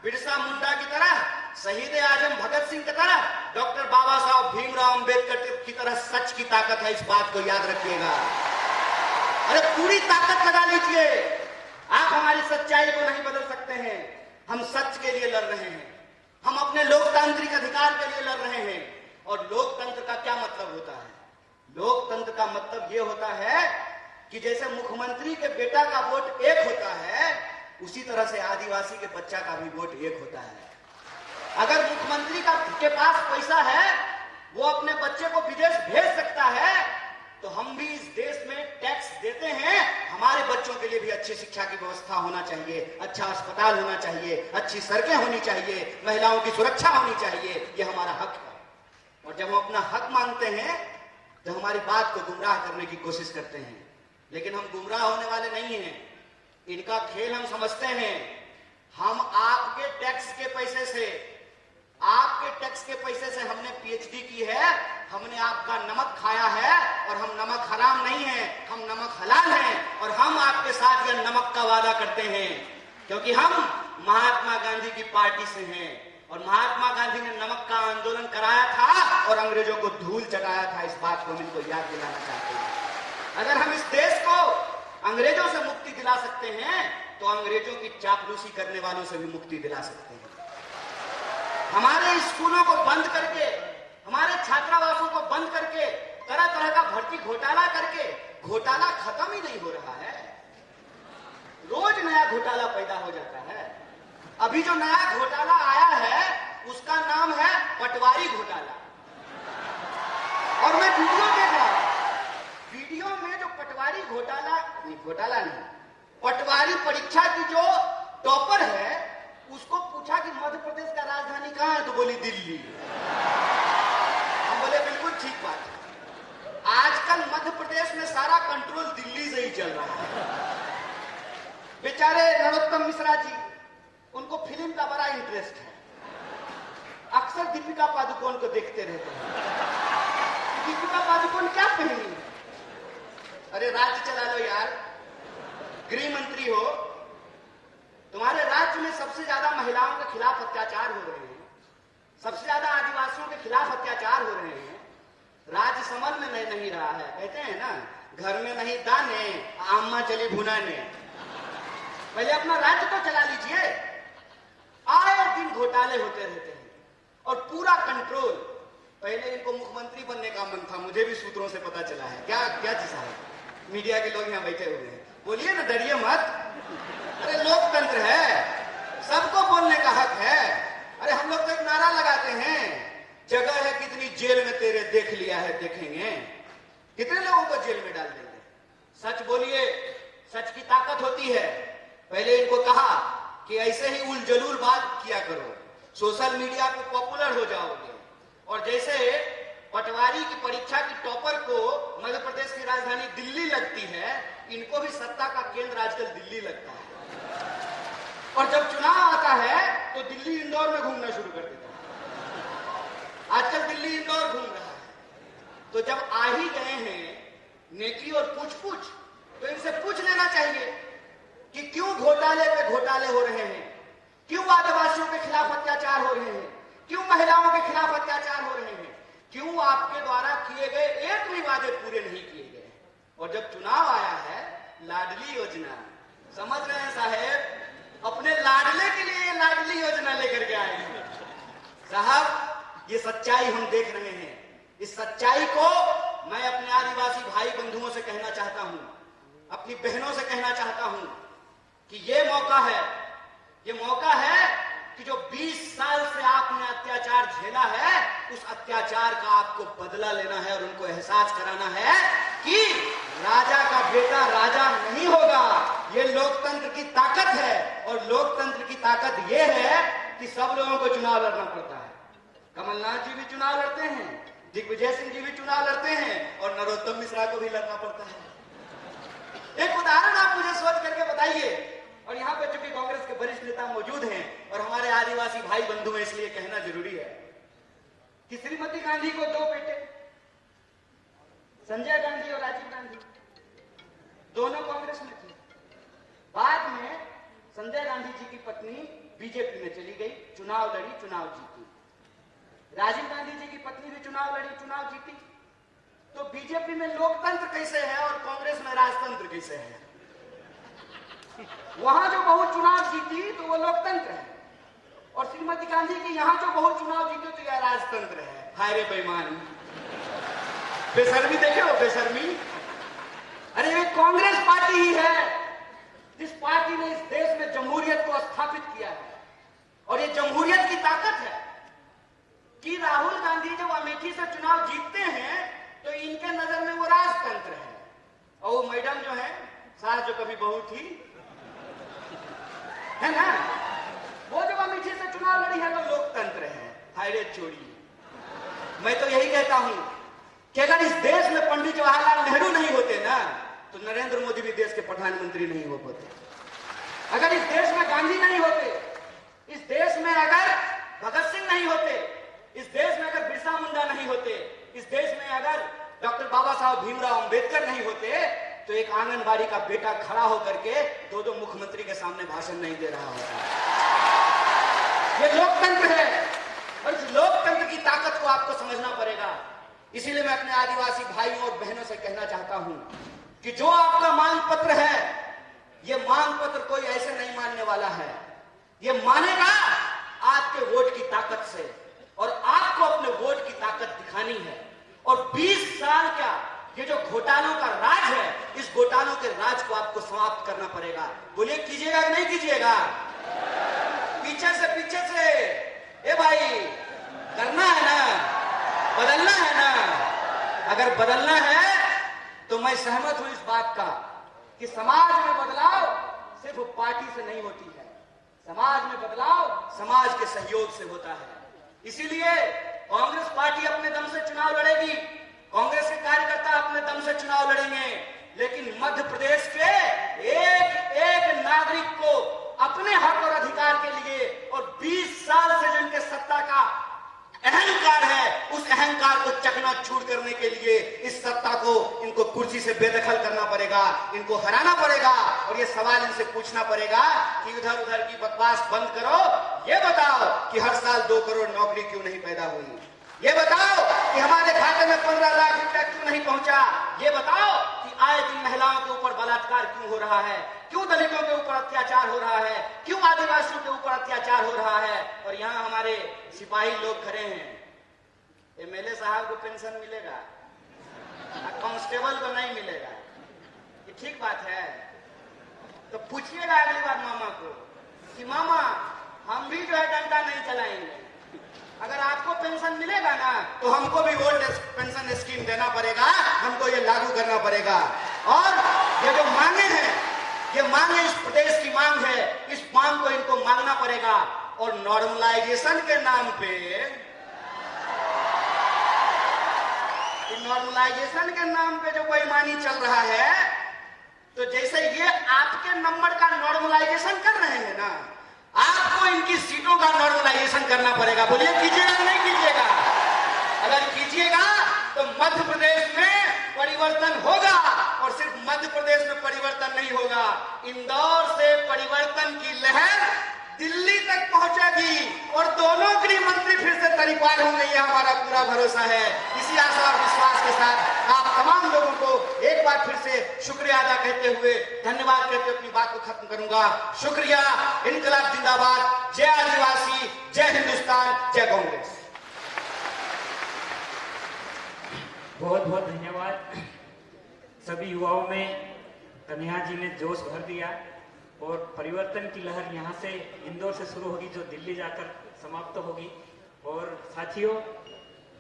Speaker 8: बिरसा मुंडा की तरह, शहीद आजम भगत सिंह की तरह, डॉक्टर बाबा साहब भीमराव अंबेडकर की तरह सच की ताकत है। इस बात को याद रखिएगा। अरे पूरी ताकत लगा लीजिए, आप हमारी सच्चाई को नहीं बदल सकते हैं। हम सच के लिए लड़ रहे हैं, हम अपने लोकतांत्रिक अधिकार के लिए लड़ रहे हैं। और लोकतंत्र का क्या मतलब होता है? लोकतंत्र का मतलब यह होता है कि जैसे मुख्यमंत्री के बेटा का वोट एक होता है, उसी तरह से आदिवासी के बच्चा का भी वोट एक होता है। अगर मुख्यमंत्री के पास पैसा है, वो अपने बच्चे को विदेश भेज सकता है, तो हम भी इस देश में टैक्स देते हैं। हमारे बच्चों के लिए भी अच्छी शिक्षा की व्यवस्था होना चाहिए, अच्छा अस्पताल होना चाहिए, अच्छी सड़कें होनी चाहिए, महिलाओं की सुरक्षा होनी चाहिए। ये हमारा हक है। और जब हम अपना हक मांगते हैं तो हमारी बात को गुमराह करने की कोशिश करते हैं, लेकिन हम गुमराह होने वाले नहीं हैं। इनका खेल हम समझते हैं। हम आपके टैक्स के पैसे से, आपके टैक्स के पैसे से हमने पीएचडी की है, हमने आपका नमक खाया है। और हम नमक हराम नहीं है, हम नमक हलाल हैं। और हम आपके साथ यह नमक का वादा करते हैं क्योंकि हम महात्मा गांधी की पार्टी से हैं। और महात्मा गांधी ने नमक का आंदोलन कराया था और अंग्रेजों को धूल चटाया था। इस बात को हम इनको याद दिलाना चाहते हैं। अगर हम इस देश को अंग्रेजों से मुक्ति दिला सकते हैं तो अंग्रेजों की चापलूसी करने वालों से भी मुक्ति दिला सकते हैं। हमारे स्कूलों को बंद करके, हमारे छात्रावासों को बंद करके, तरह तरह का भर्ती घोटाला करके, घोटाला खत्म ही नहीं हो रहा है। रोज नया घोटाला पैदा हो जाता है। अभी जो नया घोटाला आया है उसका नाम है पटवारी घोटाला। और मैं वीडियो देख रहा हूं, वीडियो में जो पटवारी घोटाला नहीं, पटवारी परीक्षा की जो टॉपर है, उसको पूछा कि मध्य प्रदेश का राजधानी कहां है, तो बोली दिल्ली। हम बोले बिल्कुल ठीक बात है। आजकल मध्य प्रदेश में सारा कंट्रोल दिल्ली से ही चल रहा है। बेचारे नरोत्तम मिश्रा जी, उनको फिल्म का बड़ा इंटरेस्ट है, अक्सर दीपिका पादुकोण को देखते रहते हैं। दीपिका पादुकोण क्या पहनी है? अरे राज्य चला लो यार, गृह मंत्री हो, तुम्हारे राज्य में सबसे ज्यादा महिलाओं के खिलाफ अत्याचार हो रहे हैं, सबसे ज्यादा आदिवासियों के खिलाफ अत्याचार हो रहे हैं। राज्य समझ में नहीं रहा है। कहते हैं ना, घर में नहीं दाने, अम्मा चली भुनाने। पहले अपना राज्य तो चला लीजिए। घोटाले होते रहते हैं और पूरा कंट्रोल। पहले इनको मुख्यमंत्री बनने का मन था, मुझे भी सूत्रों से पता चला है। क्या क्या चीज है? मीडिया के लोग यहाँ बैठे हुए हैं, बोलिए ना, डरिए मत। अरे लोकतंत्र है, सबको बोलने का हक है। अरे हम लोग तो एक नारा लगाते हैं, जगह है कितनी जेल में तेरे, देख लिया है देखेंगे। कितने लोगों को जेल में डाल देंगे? सच बोलिए, सच की ताकत होती है। पहले इनको कहा कि ऐसे ही उलझुल बात किया करो, सोशल मीडिया पे पॉपुलर हो जाओगे। और जैसे पटवारी की परीक्षा की टॉपर को मध्य प्रदेश की राजधानी दिल्ली लगती है, इनको भी सत्ता का केंद्र आजकल दिल्ली लगता है। और जब चुनाव आता है तो दिल्ली इंदौर में घूमना शुरू कर देता है। आजकल दिल्ली इंदौर घूम रहा है। तो जब आ ही गए हैं नेकी और पूछ तो इनसे पूछ लेना चाहिए कि क्यों घोटाले पे घोटाले हो रहे हैं, क्यों आदिवासियों के खिलाफ अत्याचार हो रहे हैं, क्यों महिलाओं के खिलाफ अत्याचार हो रहे हैं, क्यों आपके द्वारा किए गए एक भी वादे पूरे नहीं किए गए। और जब चुनाव आया है, लाडली योजना, समझ रहे हैं साहेब, अपने लाडले के लिए लाडली योजना लेकर के आए हैं। साहब, ये सच्चाई हम देख रहे हैं। इस सच्चाई को मैं अपने आदिवासी भाई बंधुओं से कहना चाहता हूं, अपनी बहनों से कहना चाहता हूं कि ये मौका है कि जो 20 साल से आपने अत्याचार झेला है, उस अत्याचार का आपको बदला लेना है और उनको एहसास कराना है कि राजा का बेटा राजा नहीं होगा। ये लोकतंत्र की ताकत है और लोकतंत्र की ताकत ये है कि सब लोगों को चुनाव लड़ना पड़ता है। कमलनाथ जी भी चुनाव लड़ते हैं, दिग्विजय सिंह जी भी चुनाव लड़ते हैं और नरोत्तम मिश्रा को भी लड़ना पड़ता है। एक उदाहरण आप मुझे सोच करके बताइए। और यहाँ पे चूंकि कांग्रेस के वरिष्ठ नेता मौजूद हैं और हमारे आदिवासी भाई बंधु हैं, इसलिए कहना जरूरी है कि श्रीमती गांधी को 2 बेटे, संजय गांधी और राजीव गांधी, दोनों कांग्रेस में थे। बाद में संजय गांधी जी की पत्नी बीजेपी में चली गई, चुनाव लड़ी, चुनाव जीती। राजीव गांधी जी की पत्नी भी चुनाव लड़ी, चुनाव जीती। तो बीजेपी में लोकतंत्र कैसे है और कांग्रेस में राजतंत्र कैसे है? वहां जो बहु चुनाव जीती तो वो लोकतंत्र है, और श्रीमती गांधी की यहां जो बहु चुनाव जीती तो यह राजतंत्र है। हाय रे बेईमान, बेशर्मी देखे हो, बेशर्मी। अरे ये कांग्रेस पार्टी ही है जिस पार्टी ने इस देश में जमहूरियत को स्थापित किया है। और ये जमहूरियत की ताकत है कि राहुल गांधी जब अमेठी से चुनाव जीतते हैं तो इनके नजर में वो राजतंत्र है, और वो मैडम जो है, सास जो कभी बहू थी, है ना, वो जब अमेठी से चुनाव लड़ी है तो लोकतंत्र है। हाय रे चोरी। मैं तो यही कहता हूं कि अगर इस देश में पंडित जवाहरलाल नेहरू नहीं होते ना, तो नरेंद्र मोदी भी देश के प्रधानमंत्री नहीं हो पाते। अगर इस देश में गांधी नहीं होते, इस देश में अगर भगत सिंह नहीं होते, इस देश में अगर बिरसा मुंडा नहीं होते, इस देश में अगर डॉक्टर बाबा साहब भीमराव अंबेडकर नहीं होते, तो एक आंगनबाड़ी का बेटा खड़ा होकर के 2 मुख्यमंत्री के सामने भाषण नहीं दे रहा होता। ये लोकतंत्र है और इस लोकतंत्र की ताकत को आपको समझना पड़ेगा। इसीलिए मैं अपने आदिवासी भाइयों और बहनों से कहना चाहता हूं कि जो आपका मांग पत्र है, ये मांग पत्र कोई ऐसे नहीं मानने वाला है। ये मानेगा आपके वोट की ताकत से, और आपको अपने वोट की ताकत दिखानी है। और 20 साल का ये जो घोटालों का राज है, इस घोटालों के राज को आपको समाप्त करना पड़ेगा। बोलिए, कीजिएगा कि नहीं कीजिएगा? पीछे से ए भाई, करना है ना, बदलना है ना। अगर बदलना है तो मैं सहमत हूं इस बात का कि समाज में बदलाव सिर्फ पार्टी से नहीं होती है, समाज में बदलाव समाज के सहयोग से होता है। इसीलिए कांग्रेस पार्टी अपने दम से चुनाव लड़ेगी, कांग्रेस के कार्यकर्ता अपने दम से चुनाव लड़ेंगे, लेकिन मध्य प्रदेश के एक नागरिक को अपने हक और अधिकार के लिए और 20 साल से जो इनके सत्ता का अहंकार है, उस अहंकार को चकनाचूर करने के लिए इस सत्ता को इनको कुर्सी से बेदखल करना पड़ेगा, इनको हराना पड़ेगा। और ये सवाल इनसे पूछना पड़ेगा कि उधर उधर की बकवास बंद करो, ये बताओ कि हर साल 2 करोड़ नौकरी क्यों नहीं पैदा हुई, ये बताओ कि हमारे खाते में 15 लाख रुपया क्यों नहीं पहुंचा, ये बताओ कि आए दिन महिलाओं के ऊपर बलात्कार क्यों हो रहा है, क्यों दलितों के ऊपर अत्याचार हो रहा है, क्यों आदिवासियों के ऊपर अत्याचार हो रहा है। और यहाँ हमारे सिपाही लोग खड़े हैं। एमएलए साहब को पेंशन मिलेगा, कांस्टेबल को नहीं मिलेगा, ये ठीक बात है? तो पूछिएगा अगली बार मामा को कि मामा हम भी जो है डंडा नहीं चलाएंगे, अगर आपको पेंशन मिलेगा ना तो हमको भी ओल्ड पेंशन स्कीम देना पड़ेगा, हमको ये लागू करना पड़ेगा। और ये जो मांगे हैं, ये मांगे इस प्रदेश की मांग है, इस मांग को इनको मांगना पड़ेगा। और नॉर्मलाइजेशन के नाम पे, नॉर्मलाइजेशन के नाम पे जो बेईमानी चल रहा है, तो जैसे ये आपके नंबर का नॉर्मलाइजेशन कर रहे हैं ना, आपको इनकी सीटों का नॉर्मलाइजेशन करना पड़ेगा। बोलिए कीजिएगा नहीं कीजिएगा? अगर कीजिएगा तो मध्य प्रदेश में परिवर्तन होगा। और सिर्फ मध्य प्रदेश में परिवर्तन नहीं होगा, इंदौर से परिवर्तन की लहर दिल्ली तक पहुंचेगी और दोनों गृह मंत्री फिर से तरीपार होंगे, ये हमारा पूरा भरोसा है। इसी आशा और विश्वास के साथ आप तमाम लोगों को एक बार फिर से शुक्रिया अदा करते हुए, धन्यवाद कहते हुए अपनी बात को खत्म करूंगा। शुक्रिया। इनकलाब जिंदाबाद। जय आदिवासी, जय हिंदुस्तान, जय कांग्रेस।
Speaker 3: बहुत बहुत धन्यवाद। सभी युवाओं में कन्हैया जी ने जोश भर दिया और परिवर्तन की लहर यहाँ से इंदौर से शुरू होगी, जो दिल्ली जाकर समाप्त होगी। और साथियों,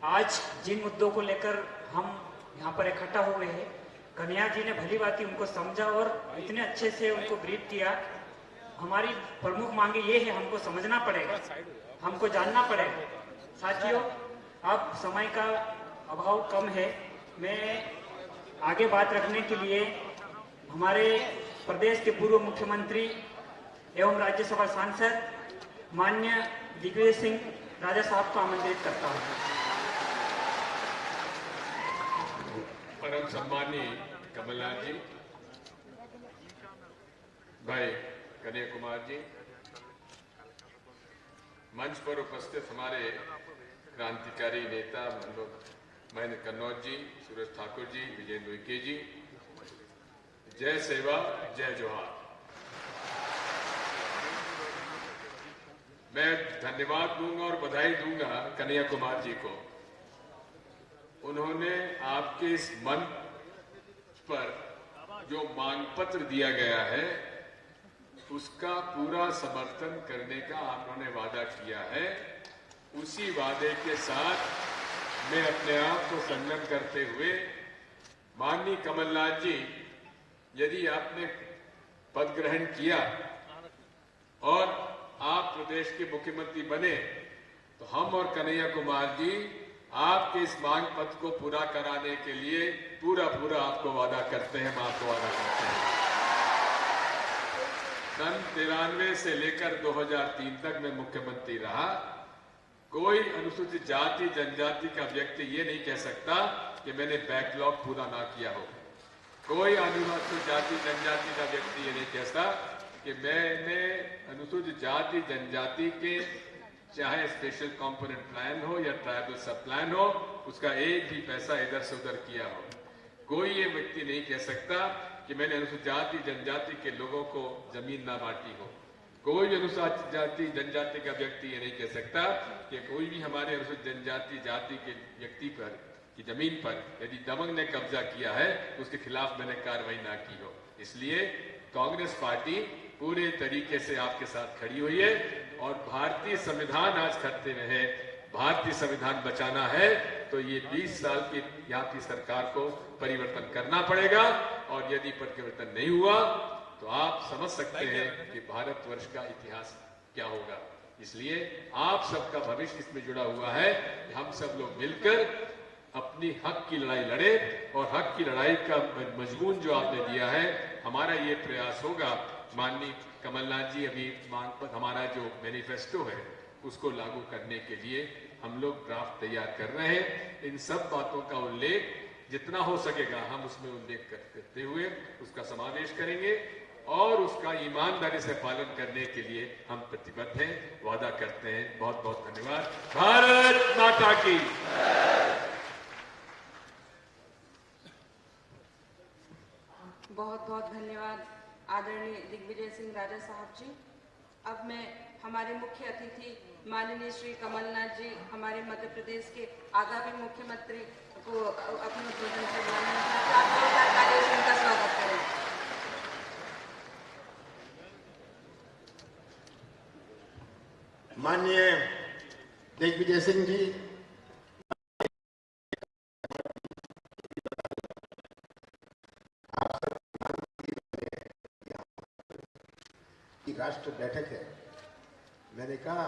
Speaker 3: आज जिन मुद्दों को लेकर हम यहाँ पर इकट्ठा हुए हैं, कन्हैया जी ने भली भांति उनको समझा और इतने अच्छे से उनको ब्रीफ किया। हमारी प्रमुख मांगे ये है, हमको समझना पड़ेगा, हमको जानना पड़ेगा। साथियों, अब समय का अभाव कम है, मैं आगे बात रखने के लिए हमारे प्रदेश के पूर्व मुख्यमंत्री एवं राज्यसभा सांसद माननीय दिग्विजय सिंह राजा साहब को आमंत्रित करता हूं।
Speaker 2: परम सम्मानीय कमलनाथ जी, भाई कन्हैया कुमार जी, मंच पर उपस्थित हमारे क्रांतिकारी नेता महेंद्र कन्नौज जी, सूरज ठाकुर जी, विजेंद्र उइके जी, जय सेवा, जय जोहार। मैं धन्यवाद दूंगा और बधाई दूंगा कन्हैया कुमार जी को। उन्होंने आपके इस मंच पर जो मांग पत्र दिया गया है, उसका पूरा समर्थन करने का आपने वादा किया है। उसी वादे के साथ मैं अपने आप को संलग्न करते हुए, माननीय कमलनाथ जी, यदि आपने पद ग्रहण किया और आप प्रदेश के मुख्यमंत्री बने, तो हम और कन्हैया कुमार जी आपके इस मांग पत्र को पूरा कराने के लिए पूरा आपको वादा करते हैं, हम आपको वादा करते हैं। सन 93 से लेकर 2003 तक मैं मुख्यमंत्री रहा। कोई अनुसूचित जाति जनजाति का व्यक्ति ये नहीं कह सकता कि मैंने बैकलॉग पूरा ना किया हो। कोई अनुसूचित जाति जनजाति का व्यक्ति ये नहीं कहता कि मैंने अनुसूचित जाति जनजाति के चाहे स्पेशल कंपोनेंट प्लान हो या ट्राइबल सब प्लान हो, उसका एक भी पैसा इधर से उधर किया हो। कोई ये व्यक्ति नहीं कह सकता कि मैंने अनुसूचित जाति जनजाति के लोगों को जमीन ना बांटी हो। कोई भी अनुसूचित जाति जनजाति का व्यक्ति ये नहीं कह सकता कि कोई भी हमारे अनुसूचित जनजाति जाति के व्यक्ति पर की जमीन पर यदि दबंग ने कब्जा किया है तो उसके खिलाफ मैंने कार्रवाई ना की हो। इसलिए कांग्रेस पार्टी पूरे तरीके से आपके साथ खड़ी हुई है और भारतीय संविधान आज खतरे में है। भारतीय संविधान बचाना है तो ये 20 साल की यहाँ की सरकार को परिवर्तन करना पड़ेगा और यदि परिवर्तन नहीं हुआ तो आप समझ सकते हैं कि भारतवर्ष का इतिहास क्या होगा। इसलिए आप सबका भविष्य इसमें जुड़ा हुआ है कि हम सब लोग मिलकर अपनी हक की लड़ाई लड़े और हक की लड़ाई का मजमून जो आपने दिया है, हमारा ये प्रयास होगा। माननीय कमलनाथ जी, अभी मांग पर हमारा जो मैनिफेस्टो है उसको लागू करने के लिए हम लोग ड्राफ्ट तैयार कर रहे हैं। इन सब बातों का उल्लेख जितना हो सकेगा हम उसमें उल्लेख करते हुए उसका समावेश करेंगे और उसका ईमानदारी से पालन करने के लिए हम प्रतिबद्ध हैं, वादा करते हैं। बहुत बहुत धन्यवाद। भारत माता की।
Speaker 5: बहुत बहुत धन्यवाद आदरणीय दिग्विजय सिंह राजा साहब जी। अब मैं हमारे मुख्य अतिथि माननीय श्री कमलनाथ जी, हमारे मध्य प्रदेश के आगामी मुख्यमंत्री को अपने उद्बोधन से बुलाना चाहती हूं। आप जोरदार तालियों से उनका स्वागत करें।
Speaker 9: माननीय दिग्विजय सिंह जी, राष्ट्र बैठक है। मैंने कहा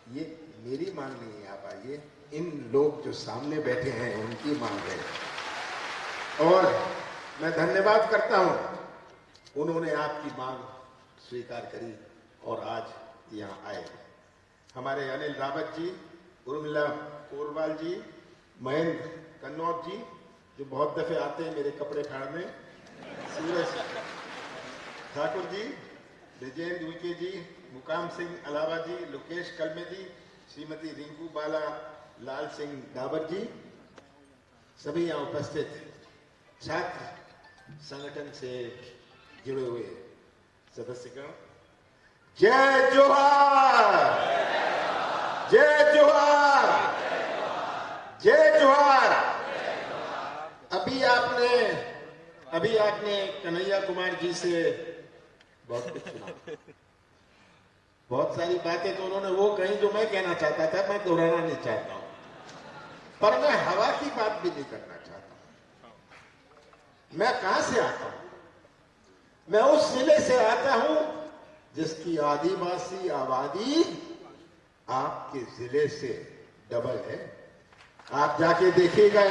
Speaker 9: ये मेरी मांग नहीं है, आप आइए, इन लोग जो सामने बैठे हैं उनकी मांग है। और मैं धन्यवाद करता हूं, उन्होंने आपकी मांग स्वीकार करी और आज यहाँ आए। हमारे अनिल रावत जी, उर्मिला कोरवाल जी, महेंद्र कन्नौज जी जो बहुत दफे आते हैं मेरे कपड़े फाड़ने, सूरज ठाकुर जी, विजेंद्र उइके जी, मुकाम सिंह अलावा जी, लोकेश कलमे जी, श्रीमती रिंकू बाला, लाल सिंह डाबर जी, सभी यहाँ उपस्थित छात्र संगठन से जुड़े हुए सदस्यगण, जय जोहार, जय जोहार, जय जोहार। अभी आपने कन्हैया कुमार जी से बहुत कुछ सुना, बहुत सारी बातें तो उन्होंने वो कही जो मैं कहना चाहता था, मैं दोहराना नहीं चाहता हूं, पर मैं हवा की बात भी नहीं करना चाहता हूं। मैं कहां से आता हूं? मैं उस जिले से आता हूं जिसकी आदिवासी आबादी आपके जिले से डबल है। आप जाके देखिएगा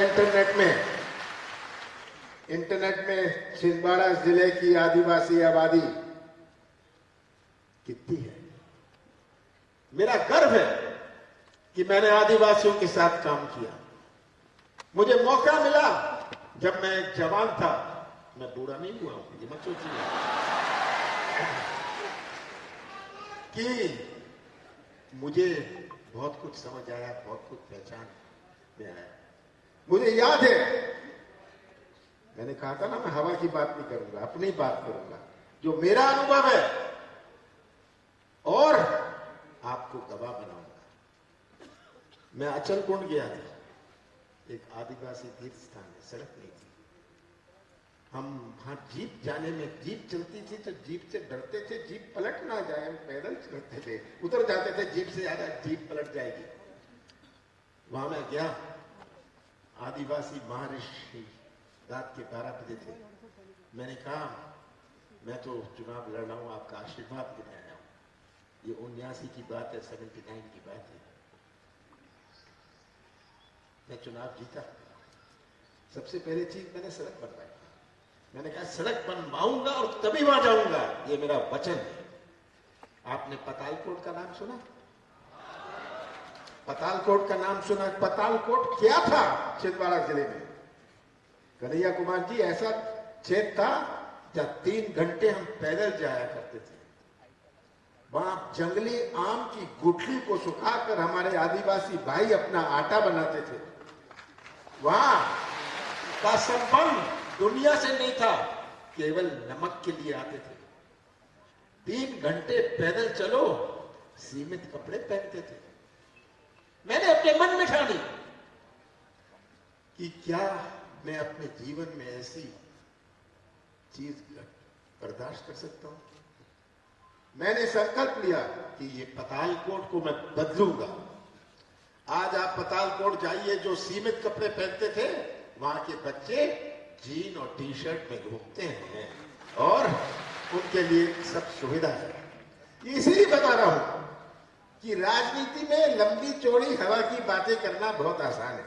Speaker 9: इंटरनेट में छिंदवाड़ा जिले की आदिवासी आबादी कितनी है। मेरा गर्व है कि मैंने आदिवासियों के साथ काम किया। मुझे मौका मिला जब मैं जवान था, मैं बूढ़ा नहीं हुआ हूं, ये मत सोचिए कि मुझे बहुत कुछ समझ आया, बहुत कुछ पहचान में आया। मुझे याद है, मैंने कहा था ना मैं हवा की बात नहीं करूंगा, अपनी बात करूंगा, जो मेरा अनुभव है और आपको गवाह बनाऊंगा। मैं अचल कुंड गया था, एक आदिवासी तीर्थ स्थान है, सड़क नहीं थी। हम वहां जीप जाने में, जीप चलती थी तो जीप से डरते थे, जीप पलट ना जाए, हम पैदल चलते थे, उतर जाते थे जीप से, ज्यादा जीप पलट जाएगी। वहां मैं गया, आदिवासी महर्षि रात के 12 बजे थे। मैंने कहा मैं तो चुनाव लड़ रहा हूं, आपका आशीर्वाद लेने आया हूं। ये 79 की बात है, 79 की बात है। मैं चुनाव जीता। सबसे पहली चीज मैंने सड़क बनवाई। मैंने कहा सड़क बनवाऊंगा और तभी वहां जाऊंगा, ये मेरा वचन है। आपने पतालकोट का नाम सुना? पतालकोट का नाम सुना? पतालकोट क्या था छिंदवाड़ा जिले में? कन्हैया कुमार जी, ऐसा क्षेत्र था जहां 3 घंटे हम पैदल जाया करते थे। वहां जंगली आम की गुठली को सुखाकर हमारे आदिवासी भाई अपना आटा बनाते थे। वहां का संबंध दुनिया से नहीं था, केवल नमक के लिए आते थे। 3 घंटे पैदल चलो, सीमित कपड़े पहनते थे। मैंने अपने मन में ठानी कि क्या मैं अपने जीवन में ऐसी चीज बर्दाश्त कर सकता हूं। मैंने संकल्प लिया कि ये पतालकोट को मैं बदलूंगा। आज आप पतालकोट जाइए, जो सीमित कपड़े पहनते थे, वहां के बच्चे जीन और टी शर्ट में घूमते हैं और उनके लिए सब सुविधा है। इसीलिए बता रहा हूं कि राजनीति में लंबी चौड़ी हवा की बातें करना बहुत आसान है।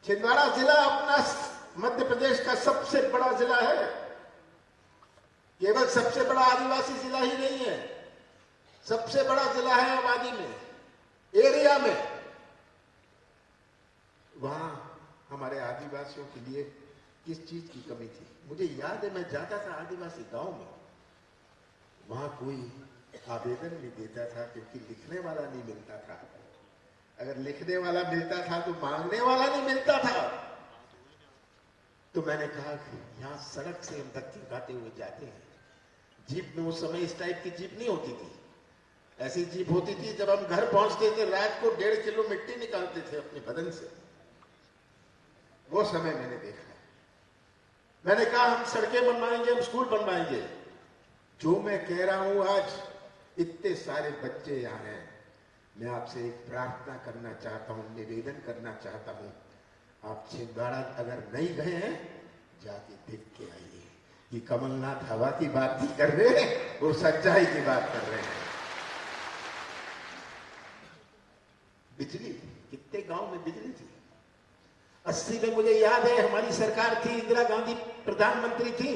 Speaker 9: छिंदवाड़ा जिला अपना मध्य प्रदेश का सबसे बड़ा जिला है। केवल सबसे बड़ा आदिवासी जिला ही नहीं है, सबसे बड़ा जिला है आबादी में, एरिया में। वहां हमारे आदिवासियों के लिए किस चीज की कमी थी? मुझे याद है, मैं जाता था आदिवासी गांव में, वहां कोई आवेदन नहीं देता था क्योंकि लिखने वाला नहीं मिलता था। अगर लिखने वाला मिलता था तो मांगने वाला नहीं मिलता था। तो मैंने कहा कि यहाँ सड़क से हम धक्के खाते हुए जाते हैं। जीप में उस समय इस टाइप की जीप नहीं होती थी, ऐसी जीप होती थी जब हम घर पहुंचते थे रात को 1.5 किलो मिट्टी निकालते थे अपने बदन से। वो समय मैंने देखा है। मैंने कहा हम सड़कें बनवाएंगे, हम स्कूल बनवाएंगे। जो मैं कह रहा हूं आज इतने सारे बच्चे यहाँ हैं, मैं आपसे एक प्रार्थना करना चाहता हूं, निवेदन करना चाहता हूं। आप छिंदवाड़ा अगर नहीं गए हैं, जाके देख के आइए कि कमलनाथ हवा की बात नहीं कर रहे, वो सच्चाई की बात कर रहे हैं। बिजली, कितने गांव में बिजली थी। 80 में मुझे याद है हमारी सरकार थी, इंदिरा गांधी प्रधानमंत्री थी।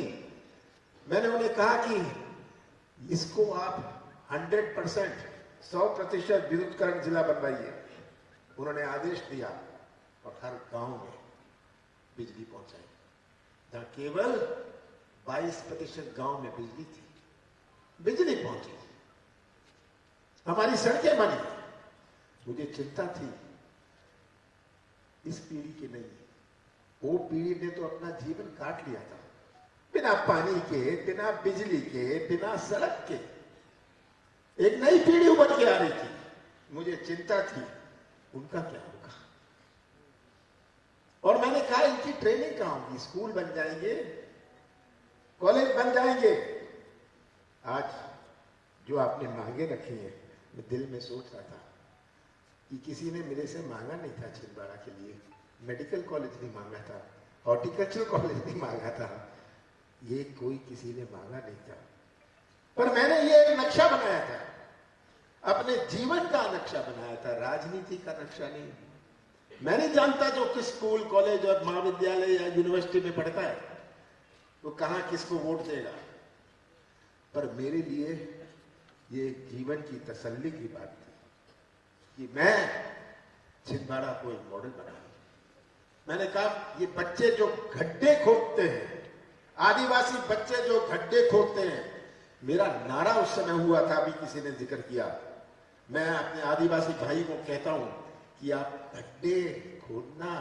Speaker 9: मैंने उन्हें कहा कि इसको आप 100% विद्युतीकरण जिला बनवाइए। उन्होंने आदेश दिया और हर गांव में बिजली पहुंचाई। जहां केवल 22% गांव में बिजली थी, बिजली पहुंची, हमारी सड़कें बनी। मुझे चिंता थी इस पीढ़ी की नहीं, वो पीढ़ी ने तो अपना जीवन काट लिया था, बिना पानी के, बिना बिजली के, बिना सड़क के। एक नई पीढ़ी उभर के आ रही थी, मुझे चिंता थी उनका क्या होगा। और मैंने कहा इनकी ट्रेनिंग कहां होगी, स्कूल बन जाएंगे, कॉलेज बन जाएंगे। आज जो आपने मांगे रखी हैं, मैं दिल में सोच रहा था कि किसी ने मेरे से मांगा नहीं था छिंदवाड़ा के लिए, मेडिकल कॉलेज नहीं मांगा था, हॉर्टिकल्चर कॉलेज नहीं मांगा था, ये कोई किसी ने मांगा नहीं था। पर मैंने ये एक नक्शा बनाया था, अपने जीवन का नक्शा बनाया था, राजनीति का नक्शा नहीं। मैं नहीं जानता जो किस स्कूल, कॉलेज और महाविद्यालय या यूनिवर्सिटी में पढ़ता है वो कहां किसको वोट देगा, पर मेरे लिए ये जीवन की तसल्ली की बात थी कि मैं छिंदवाड़ा को एक मॉडल बनाऊं। मैंने कहा ये बच्चे जो गड्ढे खोदते हैं, आदिवासी बच्चे जो गड्ढे खोदते हैं, मेरा नारा उस समय हुआ था, अभी किसी ने जिक्र किया। मैं अपने आदिवासी भाई को कहता हूं कि आप गड्ढे खोदना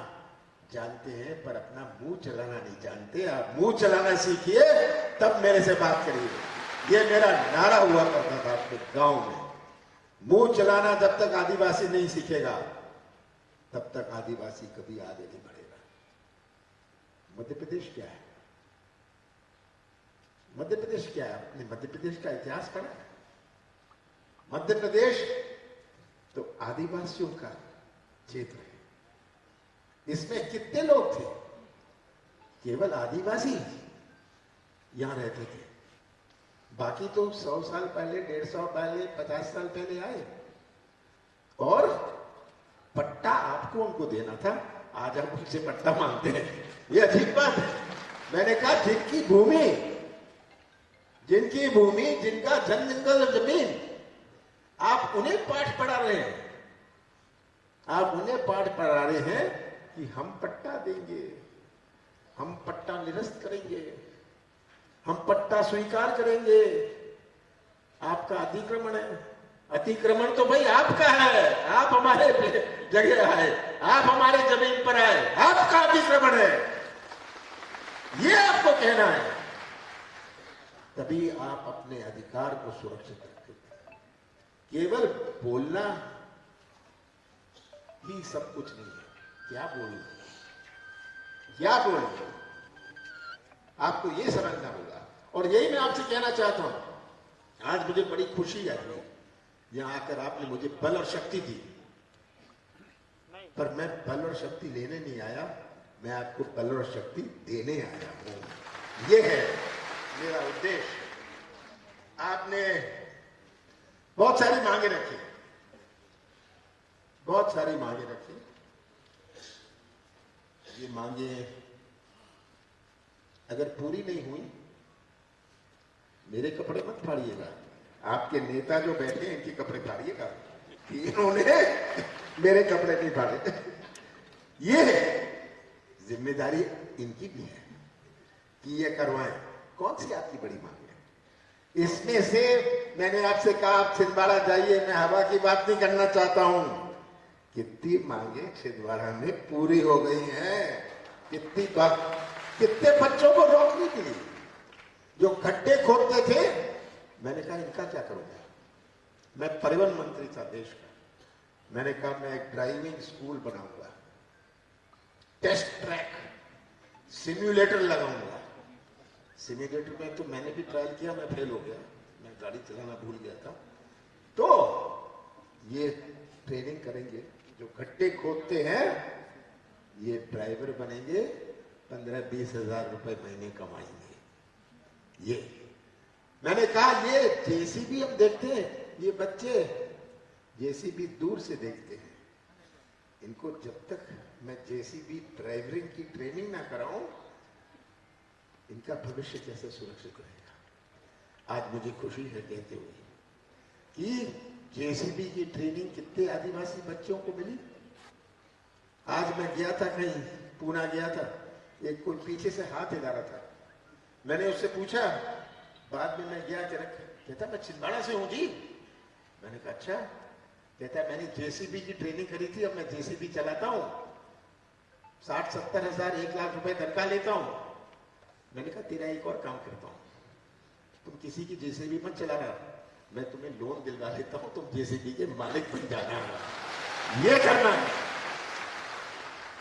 Speaker 9: जानते हैं पर अपना मुंह चलाना नहीं जानते। आप मुंह चलाना सीखिए तब मेरे से बात करिए। ये मेरा नारा हुआ करता था अपने गांव में। मुंह चलाना जब तक आदिवासी नहीं सीखेगा तब तक आदिवासी कभी आगे नहीं बढ़ेगा। मध्य प्रदेश क्या है? मध्य प्रदेश क्या है? अपने मध्य प्रदेश का इतिहास पढ़ा है? मध्य प्रदेश तो आदिवासियों का क्षेत्र है। इसमें कितने लोग थे? केवल आदिवासी यहां रहते थे, बाकी तो 100 साल पहले, 150 पहले, 50 साल पहले आए। और पट्टा आपको उनको देना था, आज आप उनसे पट्टा मांगते हैं, ये अजीब बात है। मैंने कहा जिनकी भूमि, जिनका जंगल जमीन, आप उन्हें पाठ पढ़ा रहे हैं। आप उन्हें पाठ पढ़ा रहे हैं कि हम पट्टा देंगे, हम पट्टा निरस्त करेंगे, हम पट्टा स्वीकार करेंगे। आपका अतिक्रमण है। अतिक्रमण तो भाई आपका है, आप हमारे जगह आए, आप हमारे जमीन पर आए, आपका अतिक्रमण है, ये आपको कहना है। तभी आप अपने अधिकार को सुरक्षित रखें। केवल बोलना ही सब कुछ नहीं है। क्या बोलना, क्या बोलना, आपको ये समझना होगा। और यही मैं आपसे कहना चाहता हूं। आज मुझे बड़ी खुशी आई यहां आकर, आपने मुझे बल और शक्ति दी, पर मैं बल और शक्ति लेने नहीं आया, मैं आपको बल और शक्ति देने आया हूं। ये है मेरा उद्देश्य। आपने बहुत सारी मांगे रखी, बहुत सारी मांगे रखी। ये मांगे अगर पूरी नहीं हुई, मेरे कपड़े मत फाड़िएगा। आपके नेता जो बैठे हैं इनके कपड़े फाड़िएगा, इन्होंने मेरे कपड़े नहीं फाड़े। ये जिम्मेदारी इनकी भी है कि ये करवाएं। कौन सी आपकी बड़ी मांग है? इसमें से मैंने आपसे कहा आप छिंदवाड़ा जाइए, मैं हवा की बात नहीं करना चाहता हूं। कितनी मांगे छिंदवाड़ा में पूरी हो गई हैं, कितनी बात कितने बच्चों को रोकने के लिए जो गड्ढे खोदते थे। मैंने कहा इनका क्या करूंगा। मैं परिवहन मंत्री था देश का। मैंने कहा मैं एक ड्राइविंग स्कूल बनाऊंगा, टेस्ट ट्रैक, सिम्युलेटर लगाऊंगा। सिम्युलेटर में तो मैंने भी ट्रायल किया, मैं फेल हो गया, मैं गाड़ी चलाना भूल गया था। तो ये ट्रेनिंग करेंगे, जो गड्ढे खोदते हैं ये ड्राइवर बनेंगे, 15-20 हजार रुपए महीने कमाएंगे। ये मैंने कहा ये जेसीबी हम देखते हैं, ये बच्चे जेसीबी दूर से देखते हैं, इनको जब तक मैं जेसीबी ड्राइवरिंग की ट्रेनिंग ना कराऊं इनका भविष्य कैसे सुरक्षित रहेगा। आज मुझे खुशी है कहते हुए कि जेसीबी की ट्रेनिंग कितने आदिवासी बच्चों को मिली। आज मैं गया था कहीं, पूना गया था, एक कोई पीछे से हाथ हिला रहा था। मैंने उससे पूछा, बाद में मैं गया, कहता मैं छिंदवाड़ा से हूं जी। मैंने कहा अच्छा। कहता मैंने जेसीबी की ट्रेनिंग करी थी, अब मैं जेसीबी चलाता हूं, 60-70 हजार 1 लाख रुपए तनख्वाह लेता हूं। मैंने कहा तेरा एक और काम करता हूं, तुम किसी की जेसीबी मत चलाना, मैं तुम्हें लोन दिलवा लेता हूं, तुम जेसीबी के मालिक बन जाना, ये करना है।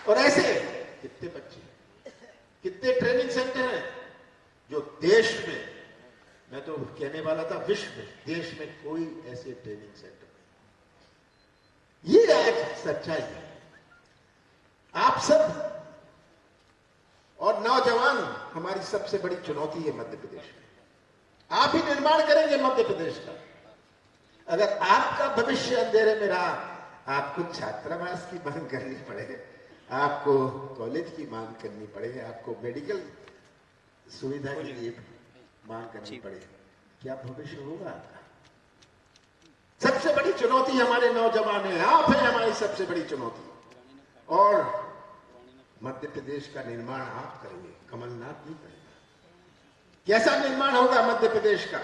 Speaker 9: और ऐसे कितने बच्चे, कितने ट्रेनिंग सेंटर हैं जो देश में, मैं तो कहने वाला था विश्व में, देश में कोई ऐसे ट्रेनिंग सेंटर नहीं। ये आज सच्चाई है। आप सब और नौजवान हमारी सबसे बड़ी चुनौती है मध्य प्रदेश में। आप ही निर्माण करेंगे मध्य प्रदेश का। अगर आपका भविष्य अंधेरे में रहा, आपको छात्रावास की मांग करनी पड़े, आपको कॉलेज की मांग करनी पड़े, आपको मेडिकल सुविधा के लिए मांग करनी पड़े, क्या भविष्य होगा आपका। सबसे बड़ी चुनौती हमारे नौजवान है, आप हैं हमारी सबसे बड़ी चुनौती। और मध्य प्रदेश का निर्माण आप करेंगे, कमलनाथ नहीं करेंगे। कैसा निर्माण होगा मध्य प्रदेश का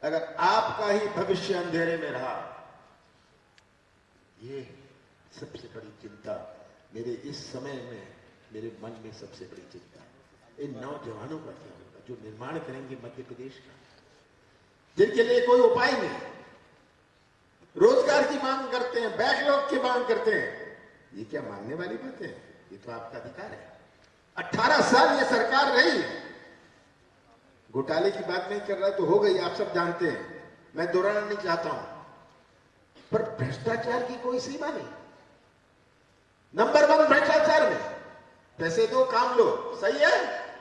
Speaker 9: अगर आपका ही भविष्य अंधेरे में रहा। ये सबसे बड़ी चिंता मेरे इस समय में, मेरे मन में सबसे बड़ी चिंता है। इन नौजवानों का क्या होगा जो निर्माण करेंगे मध्य प्रदेश का, जिनके लिए कोई उपाय नहीं, रोजगार की मांग करते हैं, बैकलॉग की मांग करते हैं। ये क्या मानने वाली बात है? ये तो आपका अधिकार है। 18 साल ये सरकार रही, घोटाले की बात नहीं कर रहा तो हो गई, आप सब जानते हैं, मैं दोहराना नहीं चाहता हूं, पर भ्रष्टाचार की कोई सीमा नहीं। नंबर 1 भ्रष्टाचार में पैसे दो काम लो, सही है,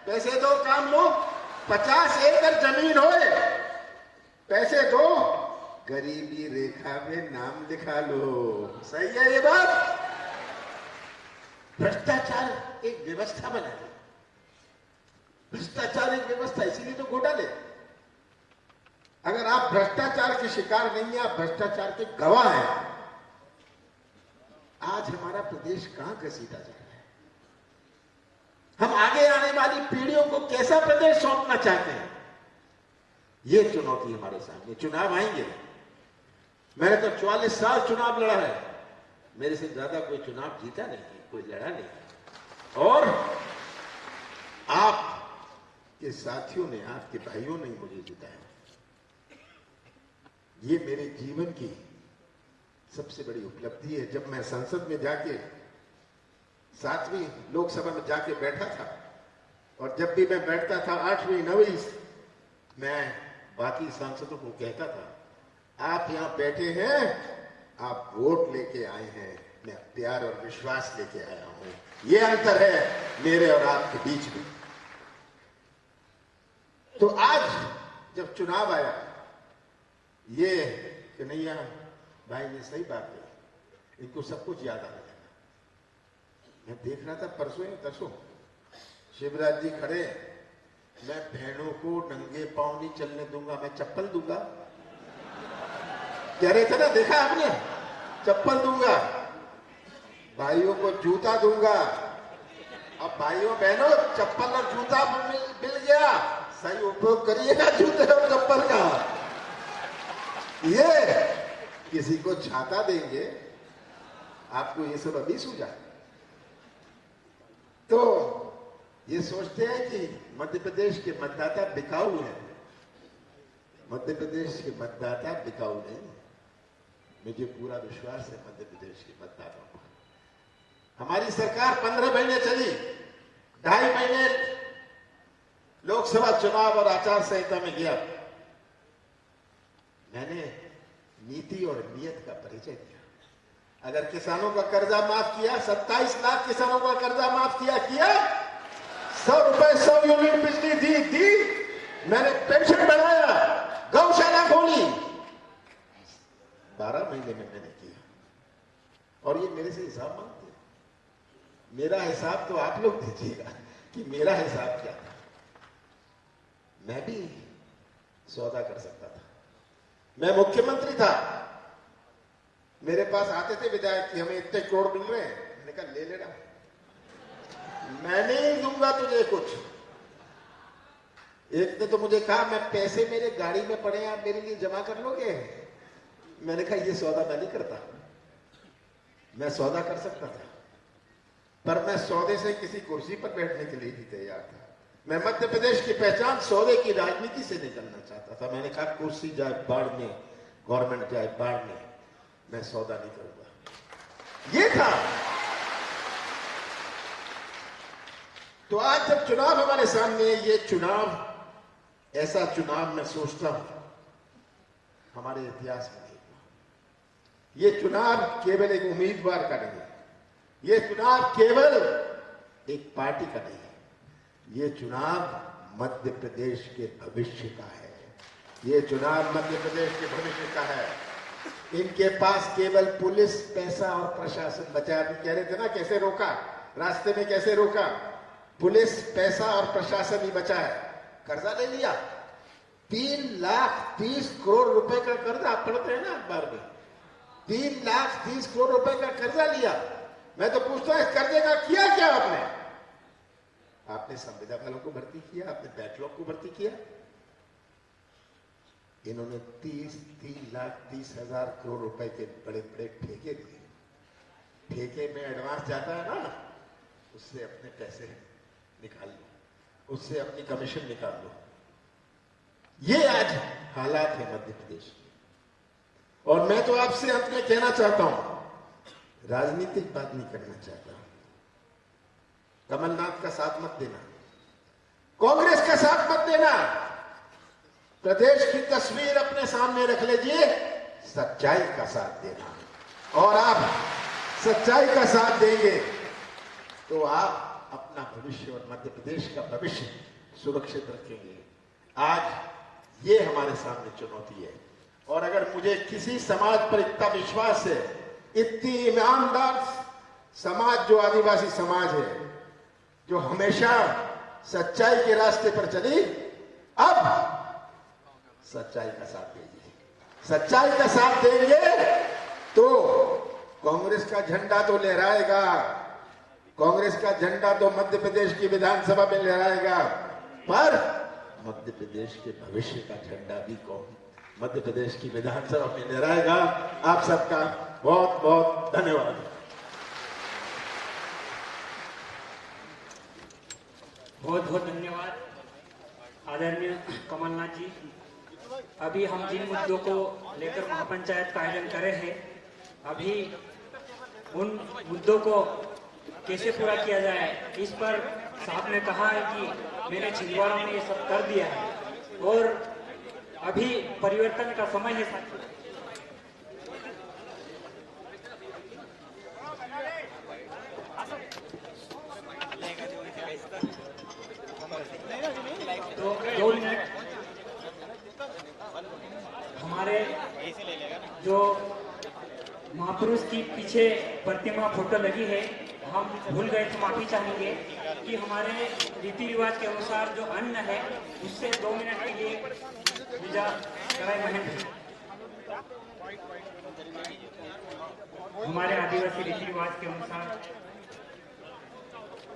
Speaker 9: पैसे दो काम लो, 50 एकड़ जमीन होए, पैसे दो, गरीबी रेखा में नाम लिखा लो, सही है ये बात। भ्रष्टाचार एक व्यवस्था बना है, भ्रष्टाचार एक व्यवस्था, इसीलिए तो घोटाले। अगर आप भ्रष्टाचार के शिकार नहीं है, आप भ्रष्टाचार के गवाह हैं, आज हमारा प्रदेश कहां घसीटा जा रहा है। हम आगे आने वाली पीढ़ियों को कैसा प्रदेश सौंपना चाहते हैं, ये चुनौती हमारे सामने। चुनाव आएंगे, मैंने तो 44 साल चुनाव लड़ा है, मेरे से ज्यादा कोई चुनाव जीता नहीं है, कोई लड़ा नहीं। और आपके साथियों ने, आपके भाइयों ने मुझे जिताया। ये मेरे जीवन की सबसे बड़ी उपलब्धि है। जब मैं संसद में जाके 7वीं लोकसभा में जाके बैठा था, और जब भी मैं बैठता था 8वीं 9वीं, मैं बाकी सांसदों को कहता था, आप यहां बैठे हैं, आप वोट लेके आए हैं, मैं प्यार और विश्वास लेके आया हूं। ये अंतर है मेरे और आपके बीच में। तो आज जब चुनाव आया, ये कन्हैया भाई ने सही बात कही, इनको सब कुछ याद आने लगा। मैं देख रहा था परसों या तरसों, शिवराज जी खड़े, मैं बहनों को नंगे पांव नहीं चलने दूंगा, मैं चप्पल दूंगा, कह रहे थे ना, देखा आपने, चप्पल दूंगा, भाइयों को जूता दूंगा। अब भाइयों बहनों, चप्पल और जूता मिल गया, सही उपयोग करिएगा जूते और चप्पल का। ये किसी को छाता देंगे, आपको ये सब अभी सूझा। तो ये सोचते हैं कि मध्य प्रदेश के मतदाता बिकाऊ हैं। मध्य प्रदेश के मतदाता बिकाऊ नहीं। मुझे पूरा विश्वास है मध्य प्रदेश के मतदाताओं पर। हमारी सरकार 15 महीने चली, 2.5 महीने लोकसभा चुनाव और आचार संहिता में गया। मैंने नीति और नियत का परिचय दिया। अगर किसानों का कर्जा माफ किया, 27 लाख किसानों का कर्जा माफ किया 100 रुपए 100 यूनिट बिजली दी। मैंने पेंशन बढ़ाया, गौशाला खोली। 12 महीने में मैंने किया। और ये मेरे से हिसाब मांगते हैं। मेरा हिसाब तो आप लोग दीजिएगा कि मेरा हिसाब क्या था। मैं भी सौदा कर सकता था। मैं मुख्यमंत्री था, मेरे पास आते थे विधायक कि हमें इतने करोड़ मिल रहे हैं। मैंने कहा ले लेना, मैं नहीं दूंगा तुझे कुछ। एक ने तो मुझे कहा मैं पैसे मेरे गाड़ी में पड़े हैं, आप मेरे लिए जमा कर लोगे? मैंने कहा ये सौदा मैं नहीं करता। मैं सौदा कर सकता था, पर मैं सौदे से किसी कुर्सी पर बैठने के लिए भी तैयार था। मैं मध्य प्रदेश की पहचान सौदे की राजनीति से नहीं करना चाहता था। मैंने कहा कुर्सी जाए बाढ़ में, गवर्नमेंट जाए बाढ़ में, मैं सौदा नहीं करूंगा। ये था। तो आज जब चुनाव हमारे सामने है, ये चुनाव ऐसा चुनाव मैं सोचता हूं हमारे इतिहास में नहीं हुआ। ये चुनाव केवल एक उम्मीदवार का नहीं है, ये चुनाव केवल एक पार्टी का नहीं है, ये चुनाव मध्य प्रदेश के भविष्य का है। ये चुनाव मध्य प्रदेश के भविष्य का है। इनके पास केवल पुलिस, पैसा और प्रशासन बचा। अभी कह रहे थे ना कैसे रोका, रास्ते में कैसे रोका। पुलिस, पैसा और प्रशासन ही बचा है। कर्जा ले लिया, 3,30,000 करोड़ रुपए का कर्जा। आप पढ़ते हैं ना अखबार में, 3,30,000 करोड़ रुपए का कर्जा लिया। मैं तो पूछता हूं इस कर्जे का किया क्या आपने? आपने संविदा वालों को भर्ती किया, आपने बैकलॉग को भर्ती किया। इन्होंने 3,30,000 करोड़ रुपए के बड़े बड़े ठेके दिए। ठेके में एडवांस जाता है ना, उससे अपने पैसे निकाल लो, उससे अपनी कमीशन निकाल लो। ये आज हालात है मध्य प्रदेश के। और मैं तो आपसे अंत में कहना चाहता हूं, राजनीतिक बात नहीं करना चाहता। कमलनाथ का साथ मत देना, कांग्रेस का साथ मत देना। प्रदेश की तस्वीर अपने सामने रख लीजिए, सच्चाई का साथ देना। और आप सच्चाई का साथ देंगे तो आप अपना भविष्य और मध्य प्रदेश का भविष्य सुरक्षित रखेंगे। आज ये हमारे सामने चुनौती है। और अगर मुझे किसी समाज पर इतना विश्वास है, इतनी ईमानदार समाज जो आदिवासी समाज है, जो हमेशा सच्चाई के रास्ते पर चली, अब सच्चाई का साथ देंगे। सच्चाई का साथ देंगे तो कांग्रेस का झंडा तो लहराएगा, कांग्रेस का झंडा तो मध्य प्रदेश की विधानसभा में लहराएगा, पर मध्य प्रदेश के भविष्य का झंडा भी मध्य प्रदेश की विधानसभा में लहराएगा। आप सबका बहुत बहुत धन्यवाद।
Speaker 3: बहुत बहुत धन्यवाद आदरणीय कमलनाथ जी। अभी हम जिन मुद्दों को लेकर महापंचायत का आयोजन कर रहे हैं, अभी उन मुद्दों को कैसे पूरा किया जाए, इस पर साहब ने कहा है कि मेरे छिंदवाड़ा में ये सब कर दिया है और अभी परिवर्तन का समय है साथियों। तो 2 मिनट हमारे जो महापुरुष की पीछे प्रतिमा फोटो लगी है, हम भूल गए तो माफी चाहेंगे कि हमारे रीति रिवाज के अनुसार जो अन्न है उससे 2 मिनट के लिए पूजा कराए महेंद्र। हमारे आदिवासी रीति रिवाज के अनुसार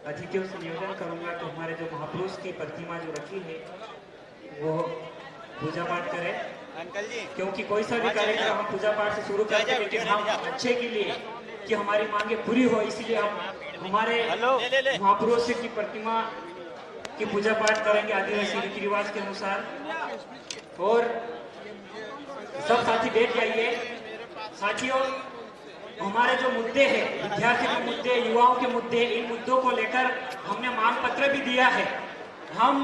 Speaker 3: अतिथियों से निवेदन करूंगा कि हमारे जो महापुरुष की प्रतिमा जो रखी है वो पूजा पाठ करें। अंकल जी, क्योंकि कोई सा भी कार्यक्रम हम पूजा पाठ से शुरू करते हैं, लेकिन हम अच्छे के लिए कि हमारी मांगे पूरी हो, इसलिए हम हमारे महापुरुष की प्रतिमा की पूजा पाठ करेंगे आदिवासी रीति रिवाज के अनुसार। और सब साथी बैठ जाइए। साथियों, हमारे जो मुद्दे हैं, विद्यार्थी के मुद्दे, युवाओं के मुद्दे, इन मुद्दों को लेकर हमने मांग पत्र भी दिया है। हम